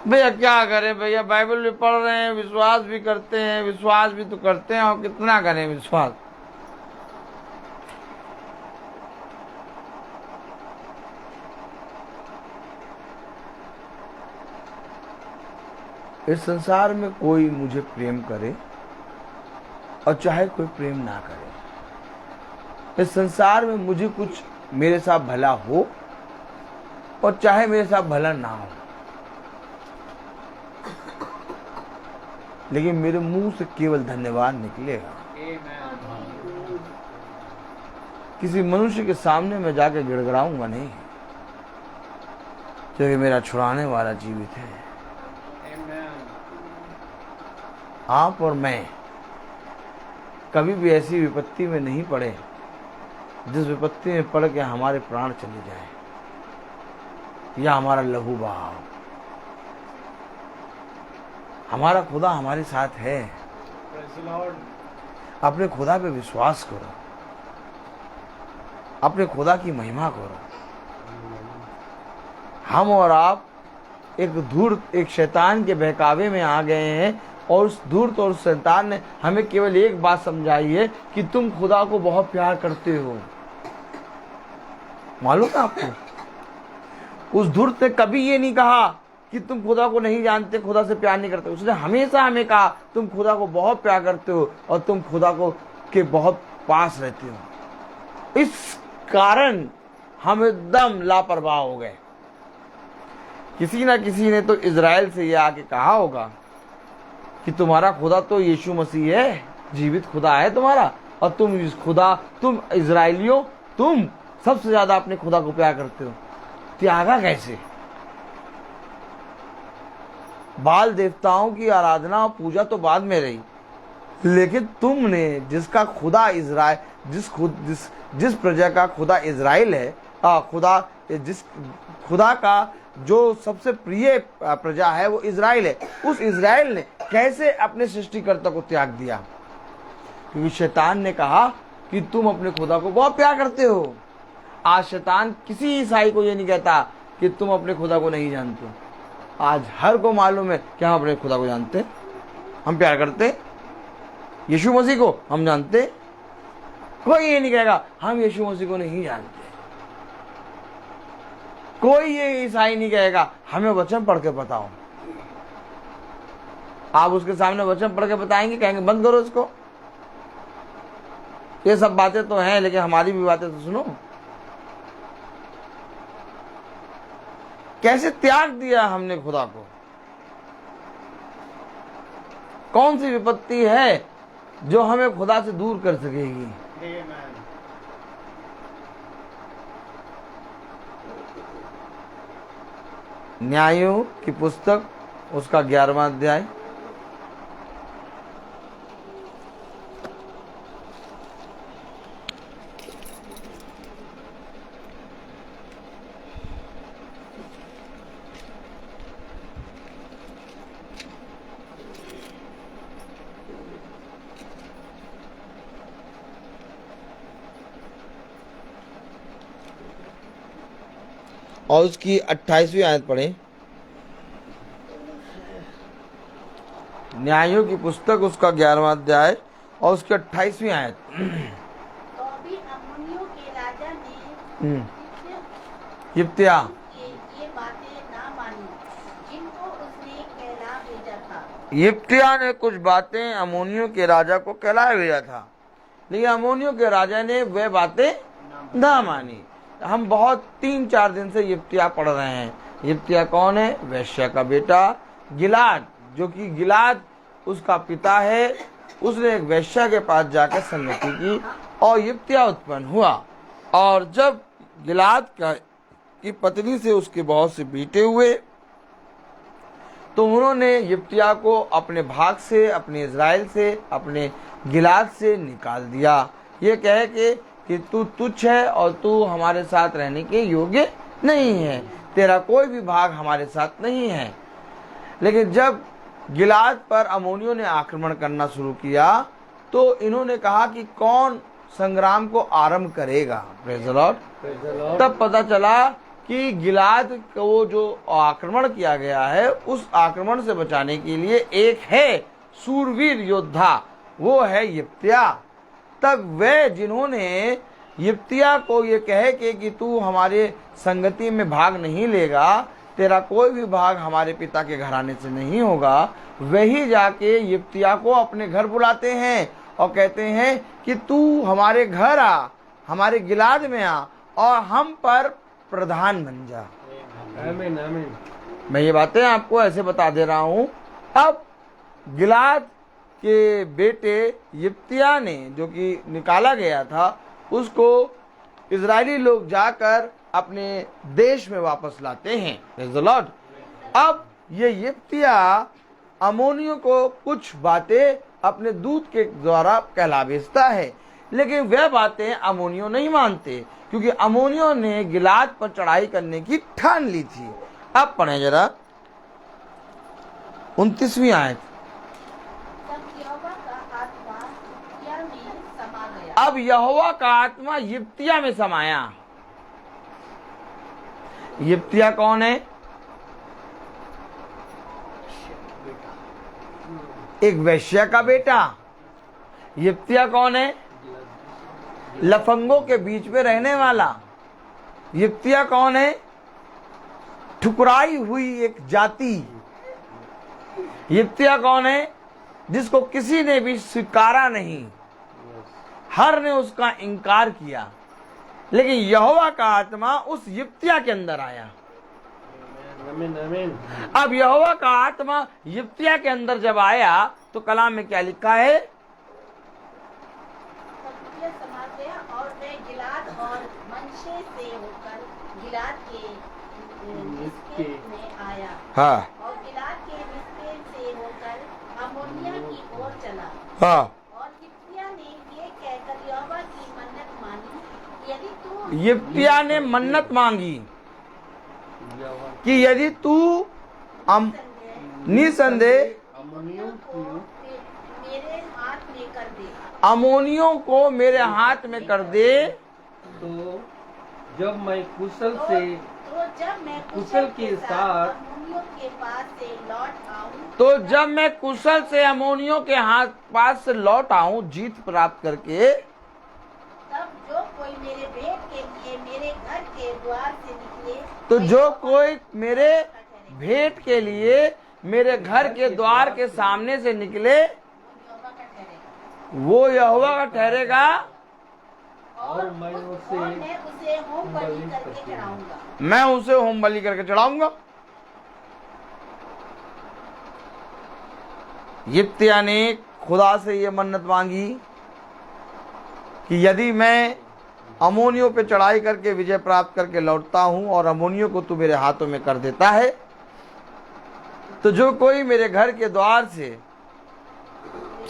Speaker 3: भैया क्या करें भैया, बाइबल भी पढ़ रहे हैं, विश्वास भी करते हैं, विश्वास भी तो करते हैं, और कितना करें विश्वास। इस संसार में कोई मुझे प्रेम करे और चाहे कोई प्रेम ना करे, इस संसार में मुझे कुछ मेरे साथ भला हो और चाहे मेरे साथ भला ना हो, लेकिन मेरे मुंह से केवल धन्यवाद निकलेगा। किसी मनुष्य के सामने मैं जाकर गिड़गिड़ाऊंगा नहीं, क्योंकि मेरा छुड़ाने वाला जीवित है। आप और मैं कभी भी ऐसी विपत्ति में नहीं पड़े जिस विपत्ति में पड़ के हमारे प्राण चले जाए या हमारा लहू बहाव। हमारा खुदा हमारे साथ है। अपने खुदा पे विश्वास करो, अपने खुदा की महिमा करो। हम और आप एक धूर्त, एक शैतान के बहकावे में आ गए हैं, और उस धूर्त और शैतान ने हमें केवल एक बात समझाई है कि तुम खुदा को बहुत प्यार करते हो। मालूम है आपको, उस धूर्त ने कभी ये नहीं कहा कि तुम खुदा को नहीं जानते, खुदा से प्यार नहीं करते। उसने हमेशा हमें कहा तुम खुदा को बहुत प्यार करते हो और तुम खुदा को के बहुत पास रहते हो। इस कारण हम एकदम लापरवाह हो गए। किसी ना किसी ने तो इजराइल से ये आके कहा होगा कि तुम्हारा खुदा तो यीशु मसीह है, जीवित खुदा है तुम्हारा, और तुम इस खुदा, तुम इजराइलियों, तुम सबसे ज्यादा अपने खुदा को प्यार करते हो। त्यागा कैसे? बाल देवताओं की आराधना और पूजा तो बाद में रही, लेकिन तुमने जिसका खुदा इजराइल, जिस प्रजा का खुदा इजराइल है, जिस खुदा का जो सबसे प्रिय प्रजा है वो इजराइल है, उस इजराइल ने कैसे अपने सृष्टिकर्ता को त्याग दिया? क्योंकि शैतान ने कहा कि तुम अपने खुदा को बहुत प्यार करते हो। आज शैतान किसी ईसाई को ये नहीं कहता कि तुम अपने खुदा को नहीं जानते। आज हर को मालूम है कि हम अपने खुदा को जानते हैं, हम प्यार करते हैं। यीशु मसीह को हम जानते हैं। कोई ये नहीं कहेगा हम यीशु मसीह को नहीं जानते। कोई ये ईसाई नहीं कहेगा हमें वचन पढ़ के बताओ। आप उसके सामने वचन पढ़ के बताएंगे, कहेंगे बंद करो इसको, ये सब बातें तो हैं लेकिन हमारी भी बातें तो सुनो। कैसे त्याग दिया हमने खुदा को? कौन सी विपत्ति है जो हमें खुदा से दूर कर सकेगी? न्यायों की पुस्तक उसका 11वां अध्याय, और उसकी 28वीं आयत पढ़ें। न्यायों की पुस्तक उसका 11वां अध्याय और उसकी 28वीं आयत।
Speaker 4: तो भी अम्मोनियों के राजा ने
Speaker 3: यिप्तिया
Speaker 4: ये बातें ना मानी जिनको उसने कहला भेजा था।
Speaker 3: यिप्तिया ने कुछ बातें अमोनियों के राजा को कहलाया भेजा था, लेकिन अमोनियों के राजा ने वे बातें ना मानी। हम बहुत 3-4 दिन से यिप्तिया पढ़ रहे हैं। यिप्तिया कौन है? वैश्या का बेटा गिलाद, जो कि गिलाद उसका पिता है। उसने एक वैश्या के पास जाकर संगति की और यिप्तिया उत्पन्न हुआ। और जब गिलाद की पत्नी से उसके बहुत से बेटे हुए तो उन्होंने यिप्तिया को अपने भाग से, अपने इज़राइल से, अपने गिलाद से निकाल दिया, ये कह के कि तू तुच्छ है और तू हमारे साथ रहने के योग्य नहीं है, तेरा कोई भी भाग हमारे साथ नहीं है। लेकिन जब गिलाद पर अमोनियों ने आक्रमण करना शुरू किया तो इन्होंने कहा कि कौन संग्राम को आरंभ करेगा। Praise the Lord. तब पता चला कि गिलाद को जो आक्रमण किया गया है, उस आक्रमण से बचाने के लिए एक है सूरवीर योद्धा, वो है यिप्तिया। तब वे जिन्होंने यिप्तिया को ये कहे कि तू हमारे संगति में भाग नहीं लेगा, तेरा कोई भी भाग हमारे पिता के घराने से नहीं होगा, वही जाके यिप्तिया को अपने घर बुलाते हैं और कहते हैं कि तू हमारे घर आ, हमारे गिलाद में आ और हम पर प्रधान बन जा।
Speaker 1: आमीन आमीन।
Speaker 3: मैं ये बातें आपको ऐसे बता दे रहा हूँ। अब गिलाद के बेटे यिप्तिया ने, जो कि निकाला गया था, उसको इजरायली लोग जाकर अपने देश में वापस लाते हैं। Praise the Lord. अब ये यिप्तिया अमोनियों को कुछ बातें अपने दूत के द्वारा कहला भेजता है, लेकिन वह बातें अमोनियों नहीं मानते, क्योंकि अमोनियों ने गिलाद पर चढ़ाई करने की ठान ली थी। अब पढ़ें जरा 29वीं आयत।
Speaker 4: तब यहोवा का आत्मा यिप्तिया में समा गया।
Speaker 3: अब यहोवा का आत्मा यिप्तिया में समाया। यिप्तिया कौन है? एक वैश्या का बेटा। यिप्तिया कौन है? लफंगों के बीच में रहने वाला। यिप्तिया कौन है? ठुकराई हुई एक जाति। यिप्तिया कौन है? जिसको किसी ने भी स्वीकारा नहीं, हर ने उसका इनकार किया, लेकिन यहोवा का आत्मा उस यिप्तिया के अंदर आया।
Speaker 1: आमीन आमीन।
Speaker 3: अब यहोवा का आत्मा यिप्तिया के अंदर जब आया तो कलाम में क्या लिखा है?
Speaker 4: यिप्तिया समा गया और वह गिलाद और मनशे से होकर गिलाद के मिस्पे में आया।
Speaker 3: हाँ
Speaker 4: और गिलाद के मिस्पे से होकर अम्मोनिया की ओर चला।
Speaker 3: हाँ।
Speaker 4: और यिप्तिया ने ये कहकर यहोवा की मन्नत मानी, यदि तू
Speaker 3: यिप्तिया ने मन्नत मांगी कि यदि तू निसंदेह
Speaker 4: अम्मोनियों को मेरे हाथ में कर दे,
Speaker 3: अमोनियों को मेरे हाथ में कर दे,
Speaker 5: तो जब मैं कुशल से
Speaker 4: तो जब मैं
Speaker 5: कुशल के साथ
Speaker 4: अम्मोनियों के पास से लौट आऊं,
Speaker 3: तो जब मैं कुशल से अमोनियों के हाथ पास से लौट आऊं जीत प्राप्त करके,
Speaker 4: तब जो कोई मेरे भेंट के लिए मेरे घर के द्वार से निकले,
Speaker 3: तो जो कोई मेरे भेंट के लिए मेरे घर के द्वार के सामने से निकले
Speaker 4: यहोवा का ठहरेगा।
Speaker 3: वो यहोवा का ठहरेगा
Speaker 5: और मैं उसे
Speaker 4: और मैं उसे होम बलि करके चढ़ाऊंगा।
Speaker 3: मैं उसे होम बलि करके चढ़ाऊंगा। यिप्तिया ने खुदा से ये मन्नत मांगी कि यदि मैं अमोनियों पे चढ़ाई करके विजय प्राप्त करके लौटता हूं और अमोनियों को तू मेरे हाथों में कर देता है, तो जो कोई मेरे घर के द्वार से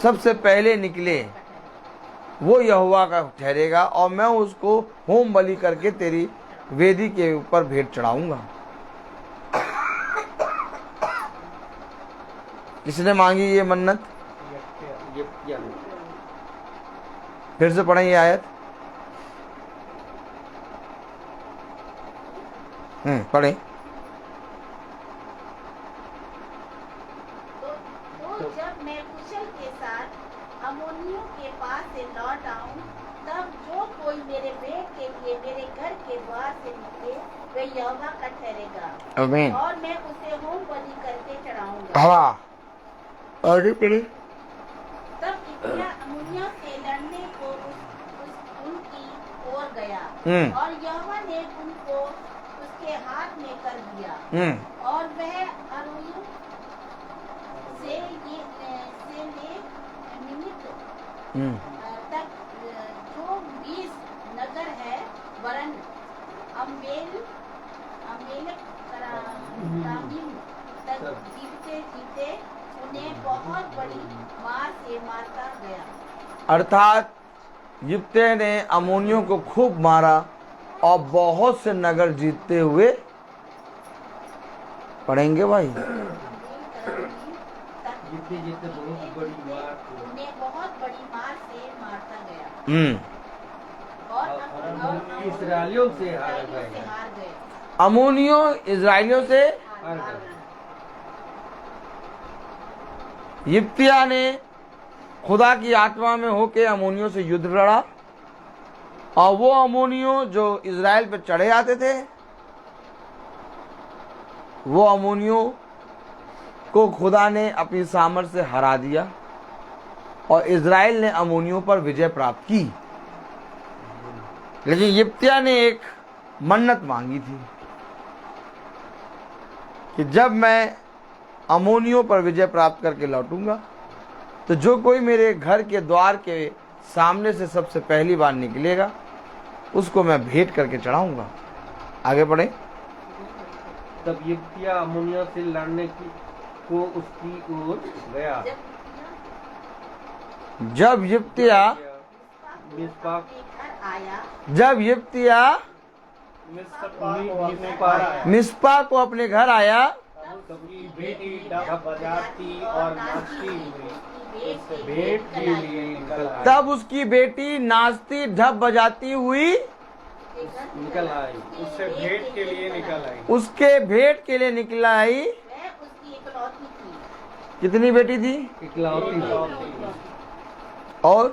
Speaker 3: सबसे पहले निकले वो यहोवा का ठहरेगा और मैं उसको होम बलि करके तेरी वेदी के ऊपर भेंट चढ़ाऊंगा। किसने मांगी ये मन्नत? फिर से पढ़ें ये आयत। पढ़े।
Speaker 4: तो जब मैं कुशल के साथ अम्मोनियों के पास से लौट आऊं, तब जो कोई मेरे भेंट के लिए मेरे घर के द्वार से निकले वह यहोवा का ठहरेगा,
Speaker 3: आमीन।
Speaker 4: और मैं उसे होम बलि करके चढ़ाऊंगा।
Speaker 3: हाँ, आगे पढ़े।
Speaker 4: तब इब्रिया अम्मोनियों से लड़ने को उनकी ओर गया, और यहोवा ने उनको उसके हाथ में कर दिया, और वह अरोयू से ले मिनित तक जो 20 नगर है, वरन अम्मेलक तक जीते जीते उन्हें बहुत बड़ी मार से मारता गया।
Speaker 3: अर्थात यिप्तह ने अम्मोनियों को खूब मारा और बहुत से नगर जीतते हुए, पढ़ेंगे भाई,
Speaker 5: जीते जीते बहुत बड़ी मार
Speaker 4: उन्हें बहुत बड़ी मार से मारता गया, और
Speaker 5: इस्राएलियों से हार
Speaker 4: इस्राएलियों से
Speaker 5: गए।
Speaker 4: हार गए।
Speaker 3: अम्मोनियों इजराइलियों से
Speaker 5: हार गए।
Speaker 3: यिप्तिया ने खुदा की आत्मा में होके अम्मोनियों से युद्ध लड़ा, और वो अम्मोनियों जो इजराइल पे चढ़े आते थे, वो अम्मोनियों को खुदा ने अपनी सामर्थ से हरा दिया, और इजराइल ने अम्मोनियों पर विजय प्राप्त की। लेकिन यिप्तिया ने एक मन्नत मांगी थी कि जब मैं अम्मोनियों पर विजय प्राप्त करके लौटूंगा, तो जो कोई मेरे घर के द्वार के सामने से सबसे पहली बार निकलेगा, उसको मैं भेंट करके चढ़ाऊंगा। आगे बढ़े।
Speaker 5: तब यिप्तिया अम्मोनियों से लड़ने को उसकी ओर गया।
Speaker 3: जब यिप्तिया
Speaker 5: मिस्पा
Speaker 4: घर आया,
Speaker 3: जब यिप्तिया मिस्पा को अपने घर आया,
Speaker 1: सबकी बेटी डब बजाती और नाचती हुई उससे भेंट के लिए निकल आई।
Speaker 3: तब उसकी बेटी नाचती ढप बजाती हुई
Speaker 5: निकल आई।
Speaker 1: उससे भेंट के लिए निकल आई।
Speaker 3: उसके भेंट के लिए निकल आई।
Speaker 4: वह उसकी इकलौती थी।
Speaker 3: कितनी बेटी थी?
Speaker 5: इकलौती
Speaker 3: और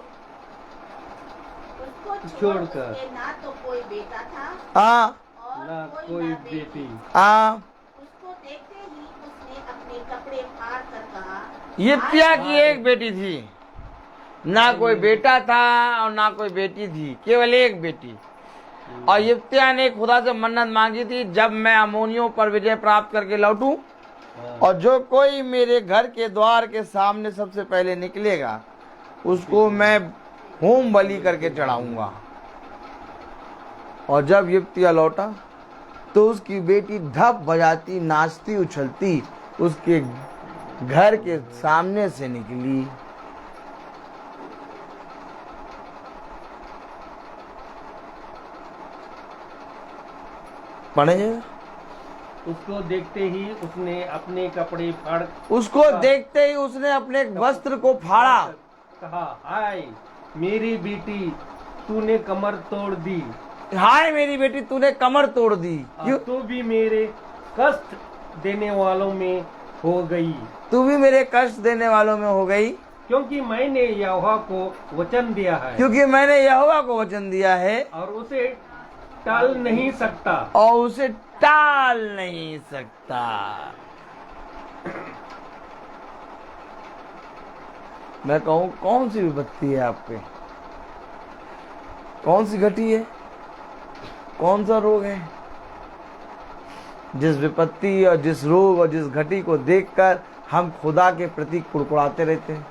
Speaker 4: उसको
Speaker 5: छोड़कर
Speaker 4: उसके ना तो कोई बेटा था
Speaker 3: आ
Speaker 4: और
Speaker 5: ना कोई बेटी।
Speaker 3: आ
Speaker 4: उसको देखते ही उसने अपने कपड़े फाड़ कर कहा,
Speaker 3: यिप्तिया की एक बेटी थी, ना कोई बेटा था और ना कोई बेटी थी, केवल एक बेटी। और यिप्तिया ने खुदा से मन्नत मांगी थी, जब मैं अम्मोनियों पर विजय प्राप्त करके लौटूं, और जो कोई मेरे घर के द्वार के सामने सबसे पहले निकलेगा, उसको मैं होम बलि करके चढ़ाऊंगा। और जब यिप्तिया लौटा, तो उसकी बेटी ढप बजाती, नाचती, उछलती उसके घर के सामने से निकली। पढ़े।
Speaker 5: उसको देखते ही उसने अपने कपड़े फाड़
Speaker 3: उसको देखते ही उसने अपने वस्त्र को फाड़ा।
Speaker 5: कहा, हाय मेरी बेटी, तूने कमर तोड़ दी।
Speaker 3: हाय मेरी बेटी, तूने कमर तोड़ दी। क्यों?
Speaker 5: तू भी मेरे कष्ट देने वालों में हो गई,
Speaker 3: तू भी मेरे कष्ट देने वालों में हो गई,
Speaker 5: क्योंकि मैंने यहोवा को वचन दिया है
Speaker 3: क्योंकि मैंने यहोवा को वचन दिया है
Speaker 5: और उसे टाल नहीं सकता।
Speaker 3: और उसे टाल नहीं सकता। मैं कहूं, कौन सी विपत्ति है आप पे? कौन सी घटी है? कौन सा रोग है? जिस विपत्ति और जिस रोग और जिस घटी को देखकर हम खुदा के प्रति कुड़कुड़ाते रहते हैं,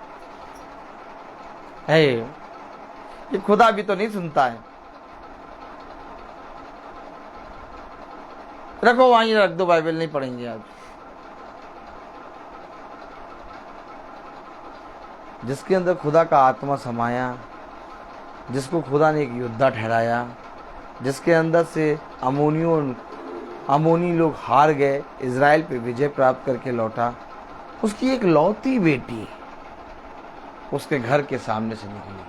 Speaker 3: ये खुदा भी तो नहीं सुनता है। रखो वहीं रख दो, बाइबल नहीं पढ़ेंगे आज। जिसके अंदर खुदा का आत्मा समाया, जिसको खुदा ने एक योद्धा ठहराया, जिसके अंदर से अमोनी लोग हार गए, इजराइल पे विजय प्राप्त करके लौटा, उसकी एक लौती बेटी उसके घर के सामने से निकली।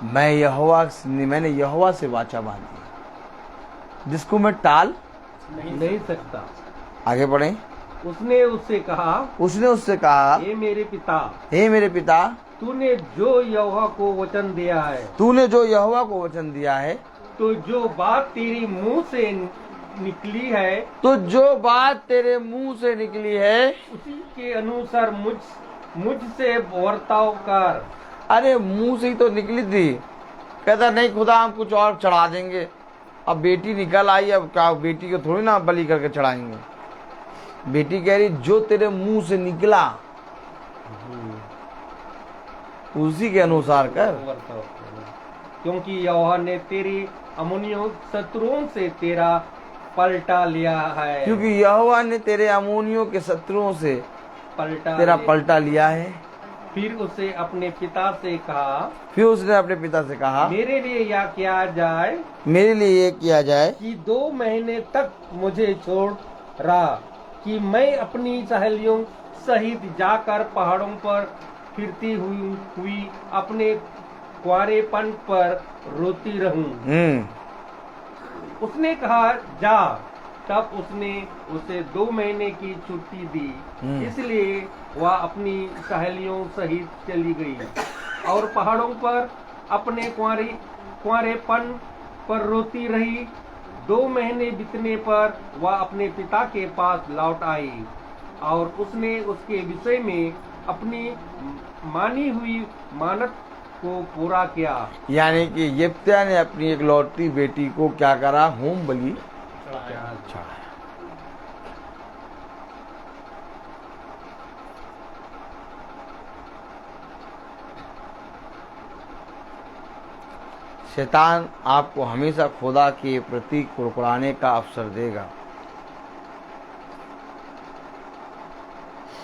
Speaker 3: मैंने यहोवा से वाचा बांधी, जिसको मैं टाल
Speaker 5: नहीं सकता।
Speaker 3: आगे बढ़े।
Speaker 5: उसने उससे कहा,
Speaker 3: हे
Speaker 5: हे
Speaker 3: मेरे पिता,
Speaker 5: तूने जो यहोवा को वचन दिया है,
Speaker 3: तूने जो यहोवा को वचन दिया है,
Speaker 5: तो जो बात तेरी मुंह से निकली है,
Speaker 3: तो जो बात तेरे मुंह से निकली है
Speaker 5: उसी के अनुसार मुझसे वर्ताव कर।
Speaker 3: अरे मुंह से ही तो निकली थी। कहता नहीं खुदा हम कुछ और चढ़ा देंगे। अब बेटी निकल आई, अब क्या बेटी को थोड़ी ना बलि करके चढ़ाएंगे। बेटी कह रही जो तेरे मुंह से निकला उसी के अनुसार कर।
Speaker 5: वर्ताव कर। क्योंकि यहोवा ने तेरी अम्मोनियों शत्रुओं से तेरा पलटा लिया है।
Speaker 3: क्योंकि यहोवा ने तेरे अम्मोनियों के शत्रुओं से तेरा पलटा लिया है।
Speaker 5: फिर उसने अपने पिता से कहा, मेरे लिए यह किया जाए कि 2 महीने तक मुझे छोड़ रहा, कि मैं अपनी सहेलियों सहित जाकर पहाड़ों पर फिरती हुई अपने कुंवारेपन पर रोती रहूं। उसने कहा जा। तब उसने उसे 2 महीने की छुट्टी दी। इसलिए वह अपनी सहेलियों सहित चली गई और पहाड़ों पर अपने कुंवारेपन पर रोती रही। 2 महीने बीतने पर वह अपने पिता के पास लौट आई और उसने उसके विषय में अपनी मानी हुई मानत को पूरा किया।
Speaker 3: यानी कि यिप्तयाह ने अपनी एक लौटती बेटी को क्या करा? होम बलि चढ़ाया। शैतान आपको हमेशा खुदा के प्रति कुड़कुड़ाने का अवसर देगा।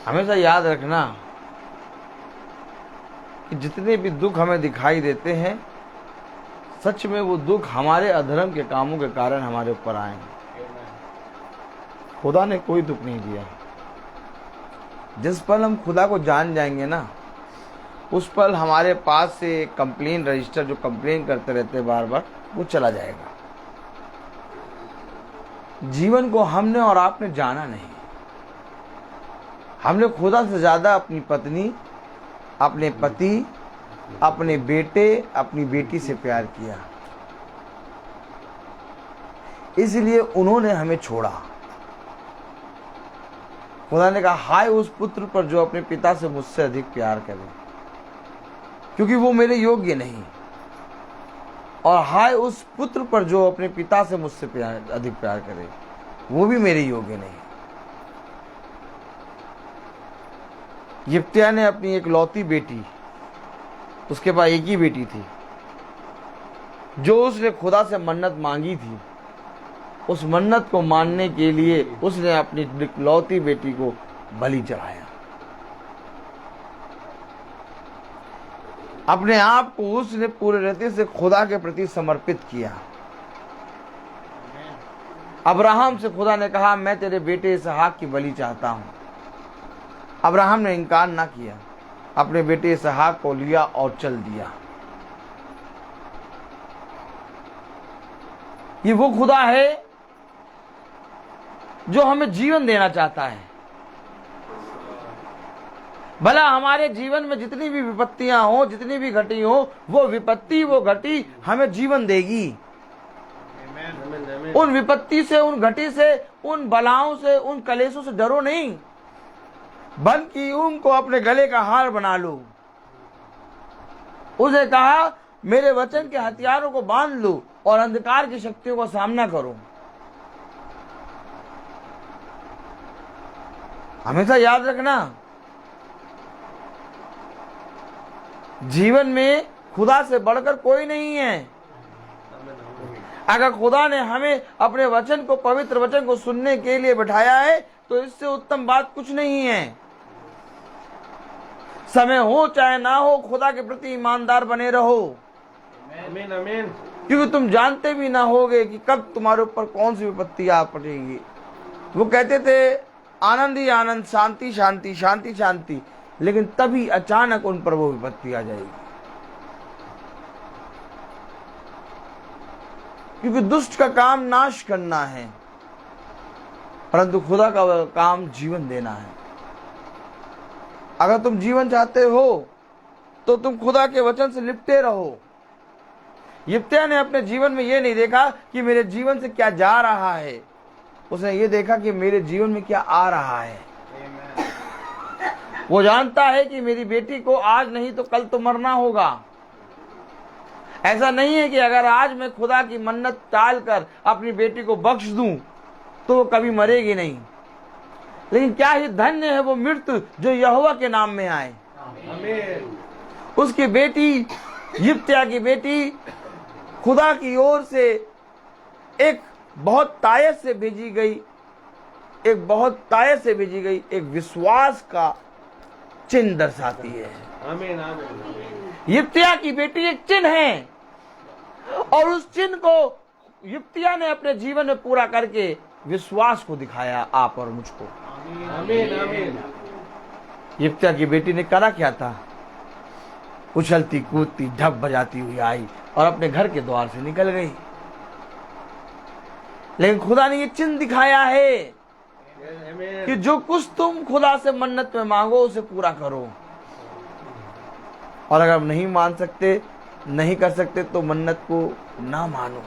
Speaker 3: हमेशा याद रखना कि जितने भी दुख हमें दिखाई देते हैं, सच में वो दुख हमारे अधर्म के कामों के कारण हमारे ऊपर आए हैं। खुदा ने कोई दुख नहीं दिया। जिस पल हम खुदा को जान जाएंगे ना, उस पल हमारे पास से कंप्लेन रजिस्टर जो कंप्लेन करते रहते हैं बार बार, वो चला जाएगा। जीवन को हमने और आपने जाना नहीं। हमने खुदा से ज्यादा अपनी पत्नी, अपने पति, अपने बेटे, अपनी बेटी से प्यार किया, इसलिए उन्होंने हमें छोड़ा। खुदा ने कहा हाय उस पुत्र पर जो अपने पिता से मुझसे अधिक प्यार करे, क्योंकि वो मेरे योग्य नहीं, और हाय उस पुत्र पर जो अपने पिता से मुझसे अधिक प्यार करे, वो भी मेरे योग्य नहीं। यिप्तयाह ने अपनी एक लौती बेटी, उसके पास एक ही बेटी थी, जो उसने खुदा से मन्नत मांगी थी, उस मन्नत को मानने के लिए उसने अपनी लौती बेटी को बलि चढ़ाया। अपने आप को उसने पूरे हृदय से खुदा के प्रति समर्पित किया। अब्राहम से खुदा ने कहा मैं तेरे बेटे इसहाक की बलि चाहता हूं। अब्राहम ने इनकार ना किया, अपने बेटे इसहाक को लिया और चल दिया। ये वो खुदा है जो हमें जीवन देना चाहता है। भला हमारे जीवन में जितनी भी विपत्तियां हो, जितनी भी घटी हो, वो विपत्ति, वो घटी हमें जीवन देगी। उन विपत्ति से, उन घटी से, उन बलाओं से, उन कलेशों से डरो नहीं, बल्कि उनको अपने गले का हार बना लो। उसे कहा मेरे वचन के हथियारों को बांध लो और अंधकार की शक्तियों का सामना करो। हमेशा याद रखना, जीवन में खुदा से बढ़कर कोई नहीं है। अगर खुदा ने हमें अपने वचन को, पवित्र वचन को सुनने के लिए बिठाया है, तो इससे उत्तम बात कुछ नहीं है। समय हो चाहे ना हो, खुदा के प्रति ईमानदार बने रहो।
Speaker 5: आमीन आमीन।
Speaker 3: क्योंकि तुम जानते भी ना होगे कि कब तुम्हारे ऊपर कौन सी विपत्ति आ पड़ेगी। वो कहते थे आनंद ही आनंद, शांति शांति, शांति शांति, लेकिन तभी अचानक उन पर वो विपत्ति आ जाएगी। क्योंकि दुष्ट का काम नाश करना है, परंतु खुदा का काम जीवन देना है। अगर तुम जीवन चाहते हो तो तुम खुदा के वचन से लिपटे रहो। यिप्तयाह ने अपने जीवन में यह नहीं देखा कि मेरे जीवन से क्या जा रहा है, उसने ये देखा कि मेरे जीवन में क्या आ रहा है। वो जानता है कि मेरी बेटी को आज नहीं तो कल तो मरना होगा। ऐसा नहीं है कि अगर आज मैं खुदा की मन्नत टाल कर अपनी बेटी को बख्श दूं तो वो कभी मरेगी नहीं, लेकिन क्या ही धन्य है वो मृत्यु जो यहोवा के नाम में आए। उसकी बेटी, यिप्तयाह की बेटी, खुदा की ओर से एक बहुत तायत से भेजी गई, एक विश्वास का चिन्ह दर्शाती है। यिप्तयाह की बेटी एक चिन्ह है, और उस चिन्ह को यिप्तयाह ने अपने जीवन में पूरा करके विश्वास को दिखाया, आप और मुझको। यिप्तयाह की बेटी ने करा क्या था? उछलती कूदती ढप बजाती हुई आई और अपने घर के द्वार से निकल गई। लेकिन खुदा ने ये चिन्ह दिखाया है कि जो कुछ तुम खुदा से मन्नत में मांगो उसे पूरा करो, और अगर नहीं मान सकते, नहीं कर सकते तो मन्नत को ना मानो।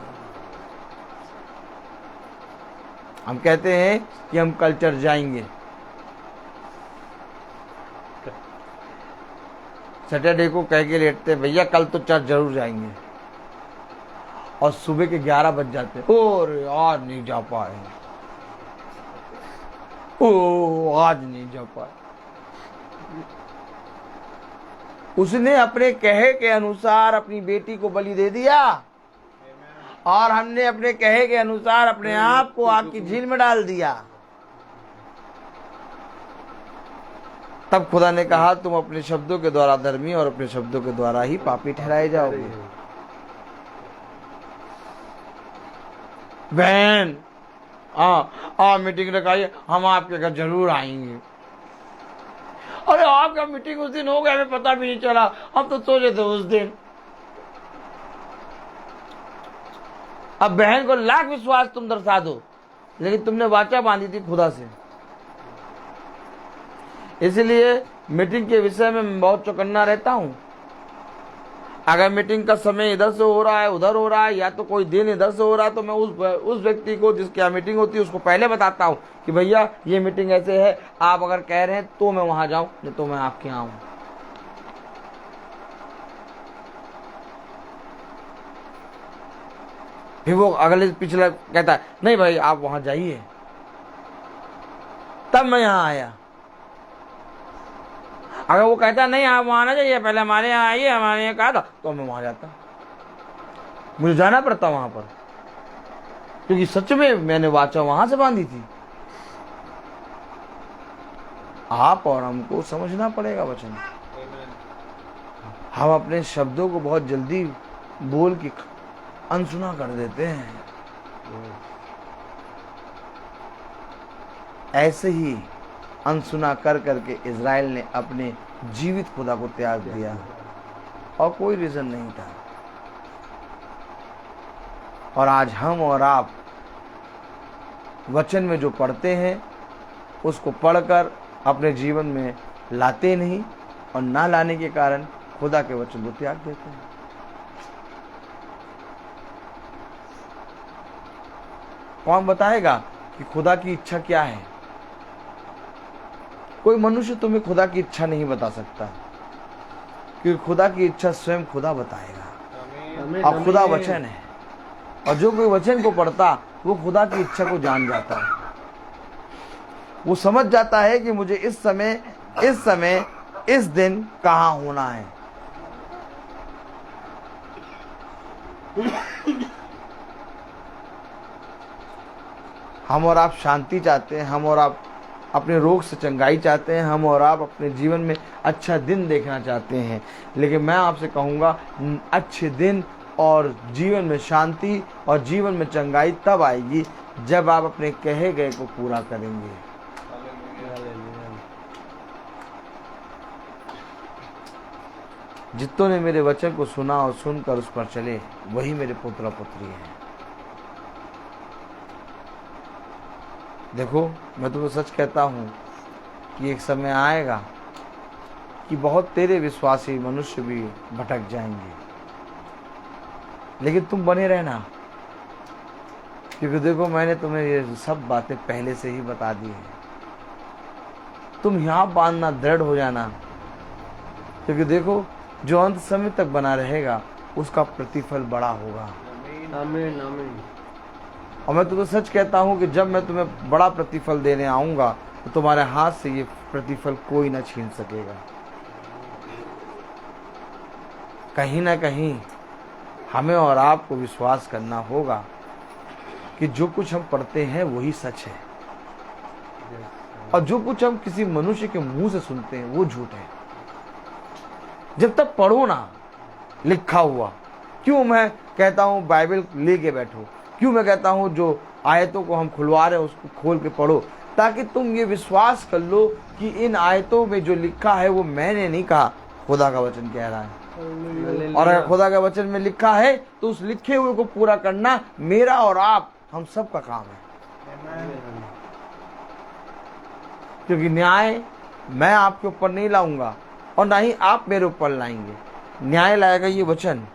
Speaker 3: हम कहते हैं कि हम कल चर्च जाएंगे, सैटरडे को कह के लेटते भैया कल तो चर्च जरूर जाएंगे, और सुबह के 11 बज जाते, और आज नहीं जा पाए, आज नहीं जा पाए। उसने अपने कहे के अनुसार अपनी बेटी को बलि दे दिया, और हमने अपने कहे के अनुसार अपने आप को आग की झील में डाल दिया। तब खुदा ने कहा तुम अपने शब्दों के द्वारा धर्मी और अपने शब्दों के द्वारा ही पापी ठहराए जाओगे। बहन मीटिंग रखाइए, हम आपके घर जरूर आएंगे। अरे आपका मीटिंग उस दिन हो गया, हमें पता भी नहीं चला, हम तो सोचे थे उस दिन। अब बहन को लाख विश्वास तुम दर्शा दो, लेकिन तुमने वाचा बांधी थी खुदा से। इसलिए मीटिंग के विषय में मैं बहुत चौकन्ना रहता हूं। अगर मीटिंग का समय इधर से हो रहा है, उधर हो रहा है, या तो कोई दिन इधर से हो रहा है, तो मैं उस व्यक्ति को जिसकी यहाँ मीटिंग होती है उसको पहले बताता हूँ कि भैया ये मीटिंग ऐसे है, आप अगर कह रहे हैं तो मैं वहां जाऊं, नहीं तो मैं आपके यहाँ आऊं। फिर वो अगले पिछला कहता है नहीं भाई आप वहां जाइए, तब मैं यहाँ आया। अगर वो कहता नहीं आप वहां ना जाइए, पहले हमारे यहाँ आइए, हमारे यहाँ कहा था, तो मैं वहां जाता। मुझे जाना पड़ता वहां पर, क्योंकि सच में मैंने वाचा वहां से बांधी थी। आप और हमको समझना पड़ेगा वचन। हम अपने शब्दों को बहुत जल्दी बोल के अनसुना कर देते हैं। ऐसे ही अनसुना कर करके इज़राइल ने अपने जीवित खुदा को त्याग दिया, और कोई रीजन नहीं था। और आज हम और आप वचन में जो पढ़ते हैं उसको पढ़कर अपने जीवन में लाते नहीं, और ना लाने के कारण खुदा के वचन को त्याग देते हैं। कौन बताएगा कि खुदा की इच्छा क्या है? कोई मनुष्य तुम्हें खुदा की इच्छा नहीं बता सकता, क्योंकि खुदा की इच्छा स्वयं खुदा बताएगा, और खुदा वचन है। और जो कोई वचन को पढ़ता वो खुदा की इच्छा को जान जाता है। वो समझ जाता है कि मुझे इस समय इस दिन कहाँ होना है। हम और आप शांति चाहते हैं, हम और आप अपने रोग से चंगाई चाहते हैं, हम और आप अपने जीवन में अच्छा दिन देखना चाहते हैं। लेकिन मैं आपसे कहूँगा अच्छे दिन और जीवन में शांति और जीवन में चंगाई तब आएगी जब आप अपने कहे गए को पूरा करेंगे। जितनों ने मेरे वचन को सुना और सुनकर उस पर चले वही मेरे पुत्र पुत्री हैं। देखो, मैं तुम्हें सच कहता हूँ कि एक समय आएगा कि बहुत तेरे विश्वासी मनुष्य भी भटक जाएंगे, लेकिन तुम बने रहना, क्योंकि देखो मैंने तुम्हें ये सब बातें पहले से ही बता दी है। तुम यहाँ बांधना, दृढ़ हो जाना, क्योंकि देखो जो अंत समय तक बना रहेगा उसका प्रतिफल बड़ा होगा।
Speaker 5: आमीन आमीन।
Speaker 3: और मैं तुम्हें सच कहता हूँ कि जब मैं तुम्हें बड़ा प्रतिफल देने आऊँगा तो तुम्हारे हाथ से ये प्रतिफल कोई ना छीन सकेगा। कहीं ना कहीं हमें और आपको विश्वास करना होगा कि जो कुछ हम पढ़ते हैं वही सच है, और जो कुछ हम किसी मनुष्य के मुंह से सुनते हैं वो झूठ है। जब तक पढ़ो ना लिखा हुआ, क्यों मैं कहता हूँ बाइबल लेके बैठो, क्यों मैं कहता हूँ जो आयतों को हम खुलवा रहे हैं उसको खोल के पढ़ो, ताकि तुम ये विश्वास कर लो कि इन आयतों में जो लिखा है वो मैंने नहीं कहा, खुदा का वचन कह रहा है। और अगर खुदा के वचन में लिखा है तो उस लिखे हुए को पूरा करना मेरा और आप हम सब का काम है। क्योंकि न्याय मैं आपके ऊपर नहीं लाऊंगा और ना ही आप मेरे ऊपर लाएंगे, न्याय लाएगा ये वचन।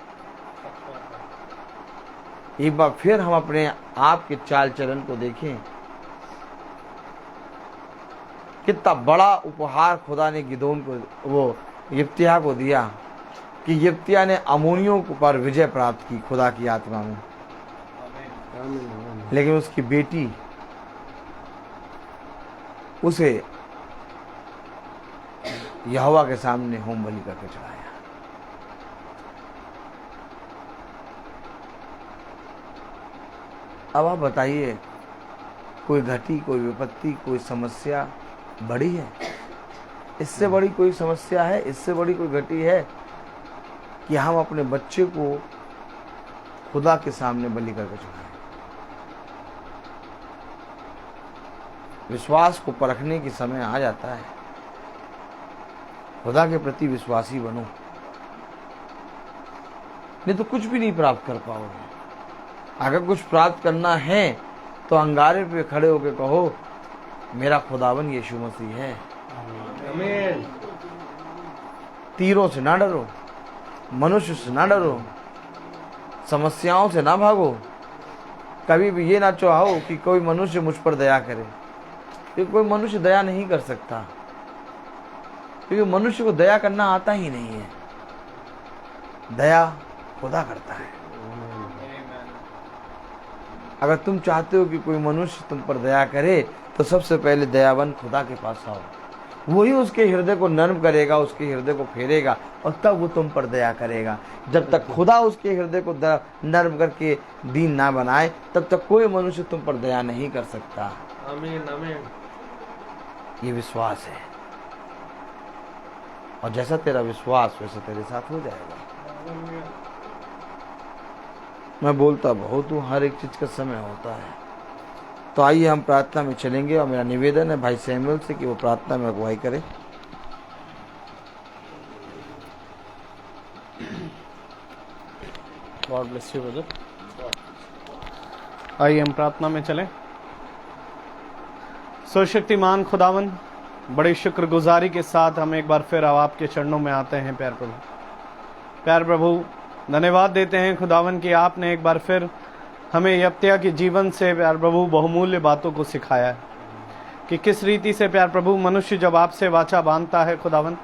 Speaker 3: एक बार फिर हम अपने आप के चाल चलन को देखें, कितना बड़ा उपहार खुदा ने गिदोन को, वो यिप्तिया को दिया कि यिप्तिया ने अम्मोनियों पर विजय प्राप्त की खुदा की आत्मा में। लेकिन उसकी बेटी उसे यहोवा के सामने होम बलि करके चढ़ाया। अब आप बताइए, कोई घटी, कोई विपत्ति, कोई समस्या बड़ी है? इससे बड़ी कोई समस्या है, इससे बड़ी कोई घटी है कि हम अपने बच्चे को खुदा के सामने बलि करके चढ़ाएं? विश्वास को परखने की समय आ जाता है। खुदा के प्रति विश्वासी बनो, नहीं तो कुछ भी नहीं प्राप्त कर पाओगे। अगर कुछ प्राप्त करना है तो अंगारे पे खड़े होकर कहो, मेरा खुदावन यीशु मसीह है।
Speaker 5: आमीन।
Speaker 3: तीरों से ना डरो, मनुष्य से ना डरो, समस्याओं से ना भागो। कभी भी ये ना चाहो कि कोई मनुष्य मुझ पर दया करे, क्योंकि कोई मनुष्य दया नहीं कर सकता, क्योंकि मनुष्य को दया करना आता ही नहीं है। दया खुदा करता है। अगर तुम चाहते हो कि कोई मनुष्य तुम पर दया करे तो सबसे पहले दयावान खुदा के पास आओ, वही उसके हृदय को नर्म करेगा, उसके हृदय को फेरेगा और तब वो तुम पर दया करेगा। जब तक खुदा उसके हृदय को नर्म करके दीन ना बनाए तब तक कोई मनुष्य तुम पर दया नहीं कर सकता।
Speaker 5: आमीन आमीन।
Speaker 3: ये विश्वास है, और जैसा तेरा विश्वास वैसा तेरे साथ हो जाएगा। मैं बोलता बहुत हूँ, हर एक चीज का समय होता है। तो आइए हम प्रार्थना में चलेंगे, और मेरा निवेदन है भाई सैमुअल से कि वो प्रार्थना में अगुवाई करे।
Speaker 1: God bless you brother. आइए हम प्रार्थना में चलें। सर्वशक्तिमान खुदावन, बड़ी शुक्रगुजारी के साथ हम एक बार फिर आपके चरणों में आते हैं प्यार प्रभु। प्यार प्रभु, धन्यवाद देते हैं खुदावन कि आपने एक बार फिर हमें यिप्तिया के जीवन से प्यार प्रभु बहुमूल्य बातों को सिखाया है कि किस रीति से प्यार प्रभु मनुष्य जब आपसे वाचा बांधता है खुदावन,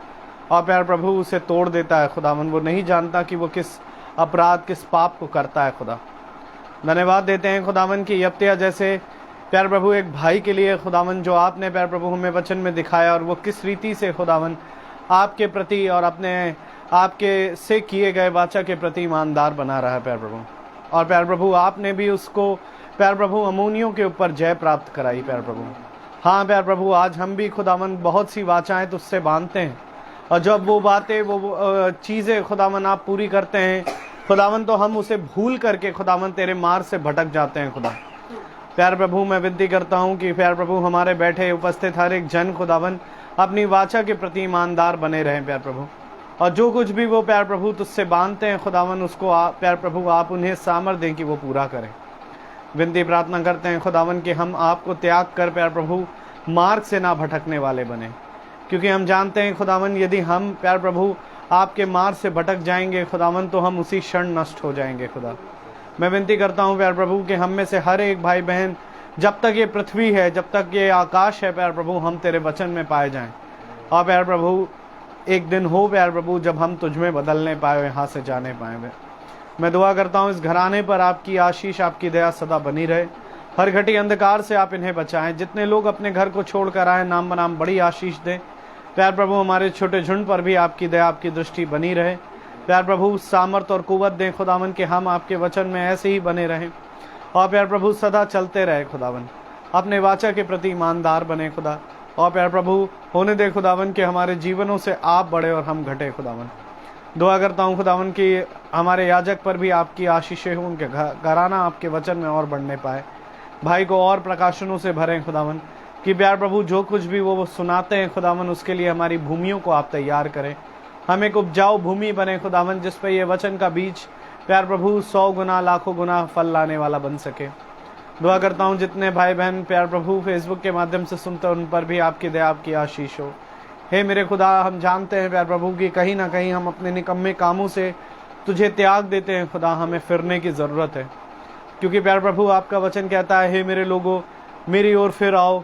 Speaker 1: और प्यार प्रभु उसे तोड़ देता है खुदावन, वो नहीं जानता कि वो किस अपराध, किस पाप को करता है खुदा। धन्यवाद देते हैं खुदावन कि यिप्तिया जैसे प्यार प्रभु एक भाई के लिए खुदावन जो आपने प्यार प्रभु हमें वचन में दिखाया, और वो किस रीति से खुदावन आपके प्रति और अपने आपके से किए गए वाचा के प्रति ईमानदार बना रहा है प्यार प्रभु। और प्यार प्रभु आपने भी उसको प्यार प्रभु अम्मोनियों के ऊपर जय प्राप्त कराई प्यार प्रभु। हाँ प्यार प्रभु, आज हम भी खुदावन बहुत सी वाचाएं तुझसे बांधते हैं, और जब वो बातें वो चीज़ें खुदावन आप पूरी करते हैं खुदावन, तो हम उसे भूल करके खुदावन तेरे मार्ग से भटक जाते हैं खुदा। प्यार प्रभु, मैं विनती करता हूँ कि प्यार प्रभु हमारे बैठे उपस्थित हर एक जन खुदावन अपनी वाचा के प्रति ईमानदार बने रहें प्यार प्रभु, और जो कुछ भी वो प्यार प्रभु तुझसे बांधते हैं खुदावन, उसको प्यार प्रभु आप उन्हें सामर्थ दें कि वो पूरा करें। विनती प्रार्थना करते हैं खुदावन कि हम आपको त्याग कर प्यार प्रभु मार्ग से ना भटकने वाले बने, क्योंकि हम जानते हैं खुदावन यदि हम प्यार प्रभु आपके मार्ग से भटक जाएंगे खुदावन तो हम उसी क्षण नष्ट हो जाएंगे। खुदा मैं विनती करता हूँ प्यार प्रभु कि हम में से हर एक भाई बहन जब तक ये पृथ्वी है, जब तक ये आकाश है प्यार प्रभु, हम तेरे वचन में पाए जाएं। और प्यार प्रभु एक दिन हो प्यार प्रभु जब हम तुझ में बदलने पाए, यहाँ से जाने पाए। मैं दुआ करता हूँ इस घराने पर आपकी आशीष, आपकी दया सदा बनी रहे। हर घटी अंधकार से आप इन्हें बचाएं। जितने लोग अपने घर को छोड़कर आए, नाम बनाम बड़ी आशीष दें। प्यार प्रभु हमारे छोटे झुंड पर भी आपकी दया, आपकी दृष्टि बनी रहे। प्यार प्रभु सामर्थ और कुव्वत दें खुदावन कि हम आपके वचन में ऐसे ही बने रहें और प्यार प्रभु सदा चलते रहे खुदावन, अपने वाचा के प्रति ईमानदार बने खुदा। और प्यार प्रभु होने दे खुदावन कि हमारे जीवनों से आप बढ़े और हम घटे खुदावन। दुआ करता हूँ खुदावन कि हमारे याजक पर भी आपकी आशीषें हों, उनके घराना आपके वचन में और बढ़ने पाए, भाई को और प्रकाशनों से भरें खुदावन कि प्यार प्रभु जो कुछ भी वो सुनाते हैं खुदावन उसके लिए हमारी भूमियों को आप तैयार करें। हम एक उपजाऊ भूमि बने खुदावन जिस पर ये वचन का बीज प्यार प्रभु 100 गुना लाखों गुना फल लाने वाला बन सके। दुआ करता हूँ जितने भाई बहन प्यार प्रभु फेसबुक के माध्यम से सुनते हैं उन पर भी आपकी दया, आपकी आशीष हो। हे मेरे खुदा, हम जानते हैं प्यार प्रभु कि कहीं ना कहीं हम अपने निकम्मे कामों से तुझे त्याग देते हैं खुदा, हमें फिरने की ज़रूरत है, क्योंकि प्यार प्रभु आपका वचन कहता है, हे मेरे लोगों मेरी ओर फिर आओ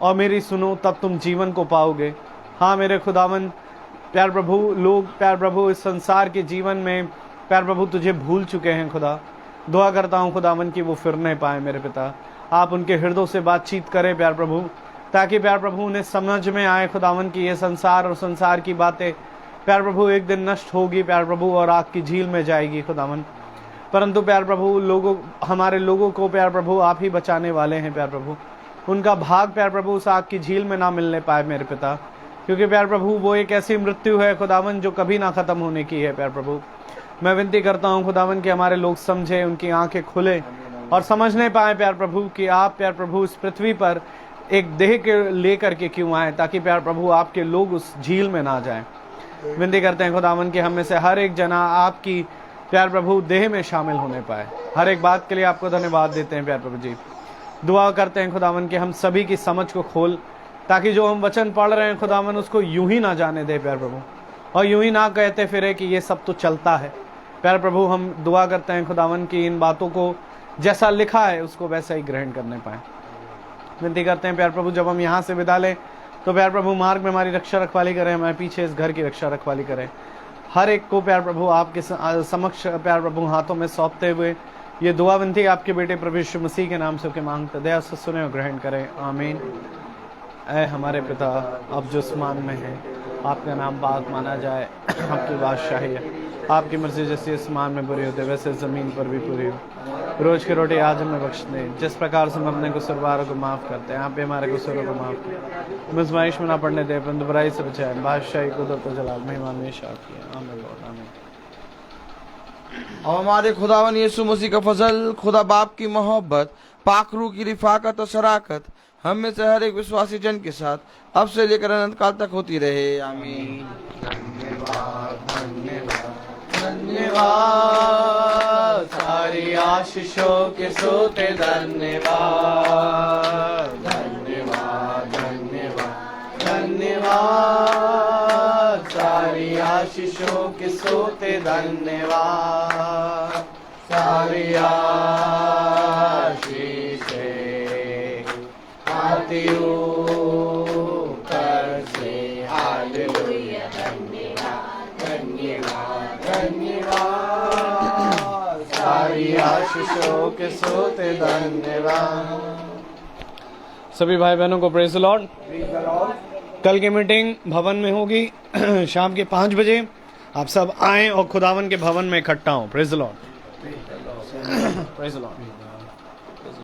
Speaker 1: और मेरी सुनो, तब तुम जीवन को पाओगे। हाँ मेरे खुदावन प्यार प्रभु, लोग प्यार प्रभु इस संसार के जीवन में प्यार प्रभु तुझे भूल चुके हैं खुदा। दुआ करता हूँ खुदावन कि वो फिरने पाए मेरे पिता, आप उनके हृदय से बातचीत करें प्यार प्रभु, ताकि प्यार प्रभु उन्हें समझ में आए खुदावन कि ये संसार और संसार की बातें प्यार प्रभु एक दिन नष्ट होगी प्यार प्रभु और आग की झील में जाएगी खुदावन, परंतु प्यार प्रभु लोगों, हमारे लोगों को प्यार प्रभु आप ही बचाने वाले हैं प्यार प्रभु। उनका भाग प्यार प्रभु उस आग की झील में ना मिलने पाए मेरे पिता, क्योंकि प्यार प्रभु वो एक ऐसी मृत्यु है खुदावन जो कभी ना खत्म होने की है प्यार प्रभु। मैं विनती करता हूँ खुदावन कि हमारे लोग समझे, उनकी आंखें खुले और समझने पाए प्यार प्रभु कि आप प्यार प्रभु इस पृथ्वी पर एक देह के लेकर के क्यों आए, ताकि प्यार प्रभु आपके लोग उस झील में ना जाएं। विनती करते हैं खुदावन कि हम में से हर एक जना आपकी प्यार प्रभु देह में शामिल होने पाए। हर एक बात के लिए आपको धन्यवाद देते हैं प्यार प्रभु जी। दुआ करते हैं खुदावन कि हम सभी की समझ को खोल, ताकि जो हम वचन पढ़ रहे हैं खुदावन उसको यूं ही ना जाने दे प्यार प्रभु, और यूं ही ना कहते फिरे कि ये सब तो चलता है प्यार प्रभु। हम दुआ करते हैं खुदावन कि इन बातों को जैसा लिखा है उसको वैसा ही ग्रहण करने पाए। विनती करते हैं प्यार प्रभु जब हम यहाँ से विदा लें तो प्यार प्रभु मार्ग में हमारी रक्षा रखवाली करें, हमारे पीछे इस घर की रक्षा रखवाली करें। हर एक को प्यार प्रभु आपके समक्ष प्यार प्रभु हाथों में सौंपते हुए ये दुआ विनती आपके बेटे प्रभु यीशु मसीह के नाम से के मांगते, दया से सुने और ग्रहण करें, आमीन। ऐ हमारे पिता अब जो आसमान में है, आपका नाम पाक माना जाए, आपकी बादशाही है, आपकी मर्जी जैसी आसमान में पूरी होती है वैसे ज़मीन पर भी पूरी हो। रोज़ की रोटी आज हमें बख्श दें, जिस प्रकार से हम अपने कसूरवारों को माफ़ करते हैं, आप भी हमारे कसूरों को माफ़ करें। आज़माइश में ना पड़ने दें, परंतु बुराई से बचाएं। बादशाही कुदरत और जलाल महिमा हमेशा आपकी है, आमीन लॉर्ड, आमीन।
Speaker 3: और हमारे खुदावन यीशु मसीह का फजल, खुदा बाप की मोहब्बत, पाक रूह की रिफाकत और शराकत हम में से हर एक विश्वासी जन के साथ अब से लेकर अनंत काल तक होती रहे, आमीन।
Speaker 1: धन्यवाद धन्यवाद धन्यवाद, सारी आशीषों के सोते धन्यवाद, धन्यवाद धन्यवाद धन्यवाद, सारी आशीषों के सोते धन्यवाद, सारी आशीषें आती ऊपर से, हालेलुया, धन्यवाद धन्यवाद धन्यवाद, सारी आशीषों के सोते धन्यवाद। सभी भाई बहनों को प्रेज़ द लॉर्ड। कल की मीटिंग भवन में होगी शाम के 5 बजे। आप सब आएं और खुदावन के भवन में इकट्ठा हों। Praise the Lord, praise the Lord.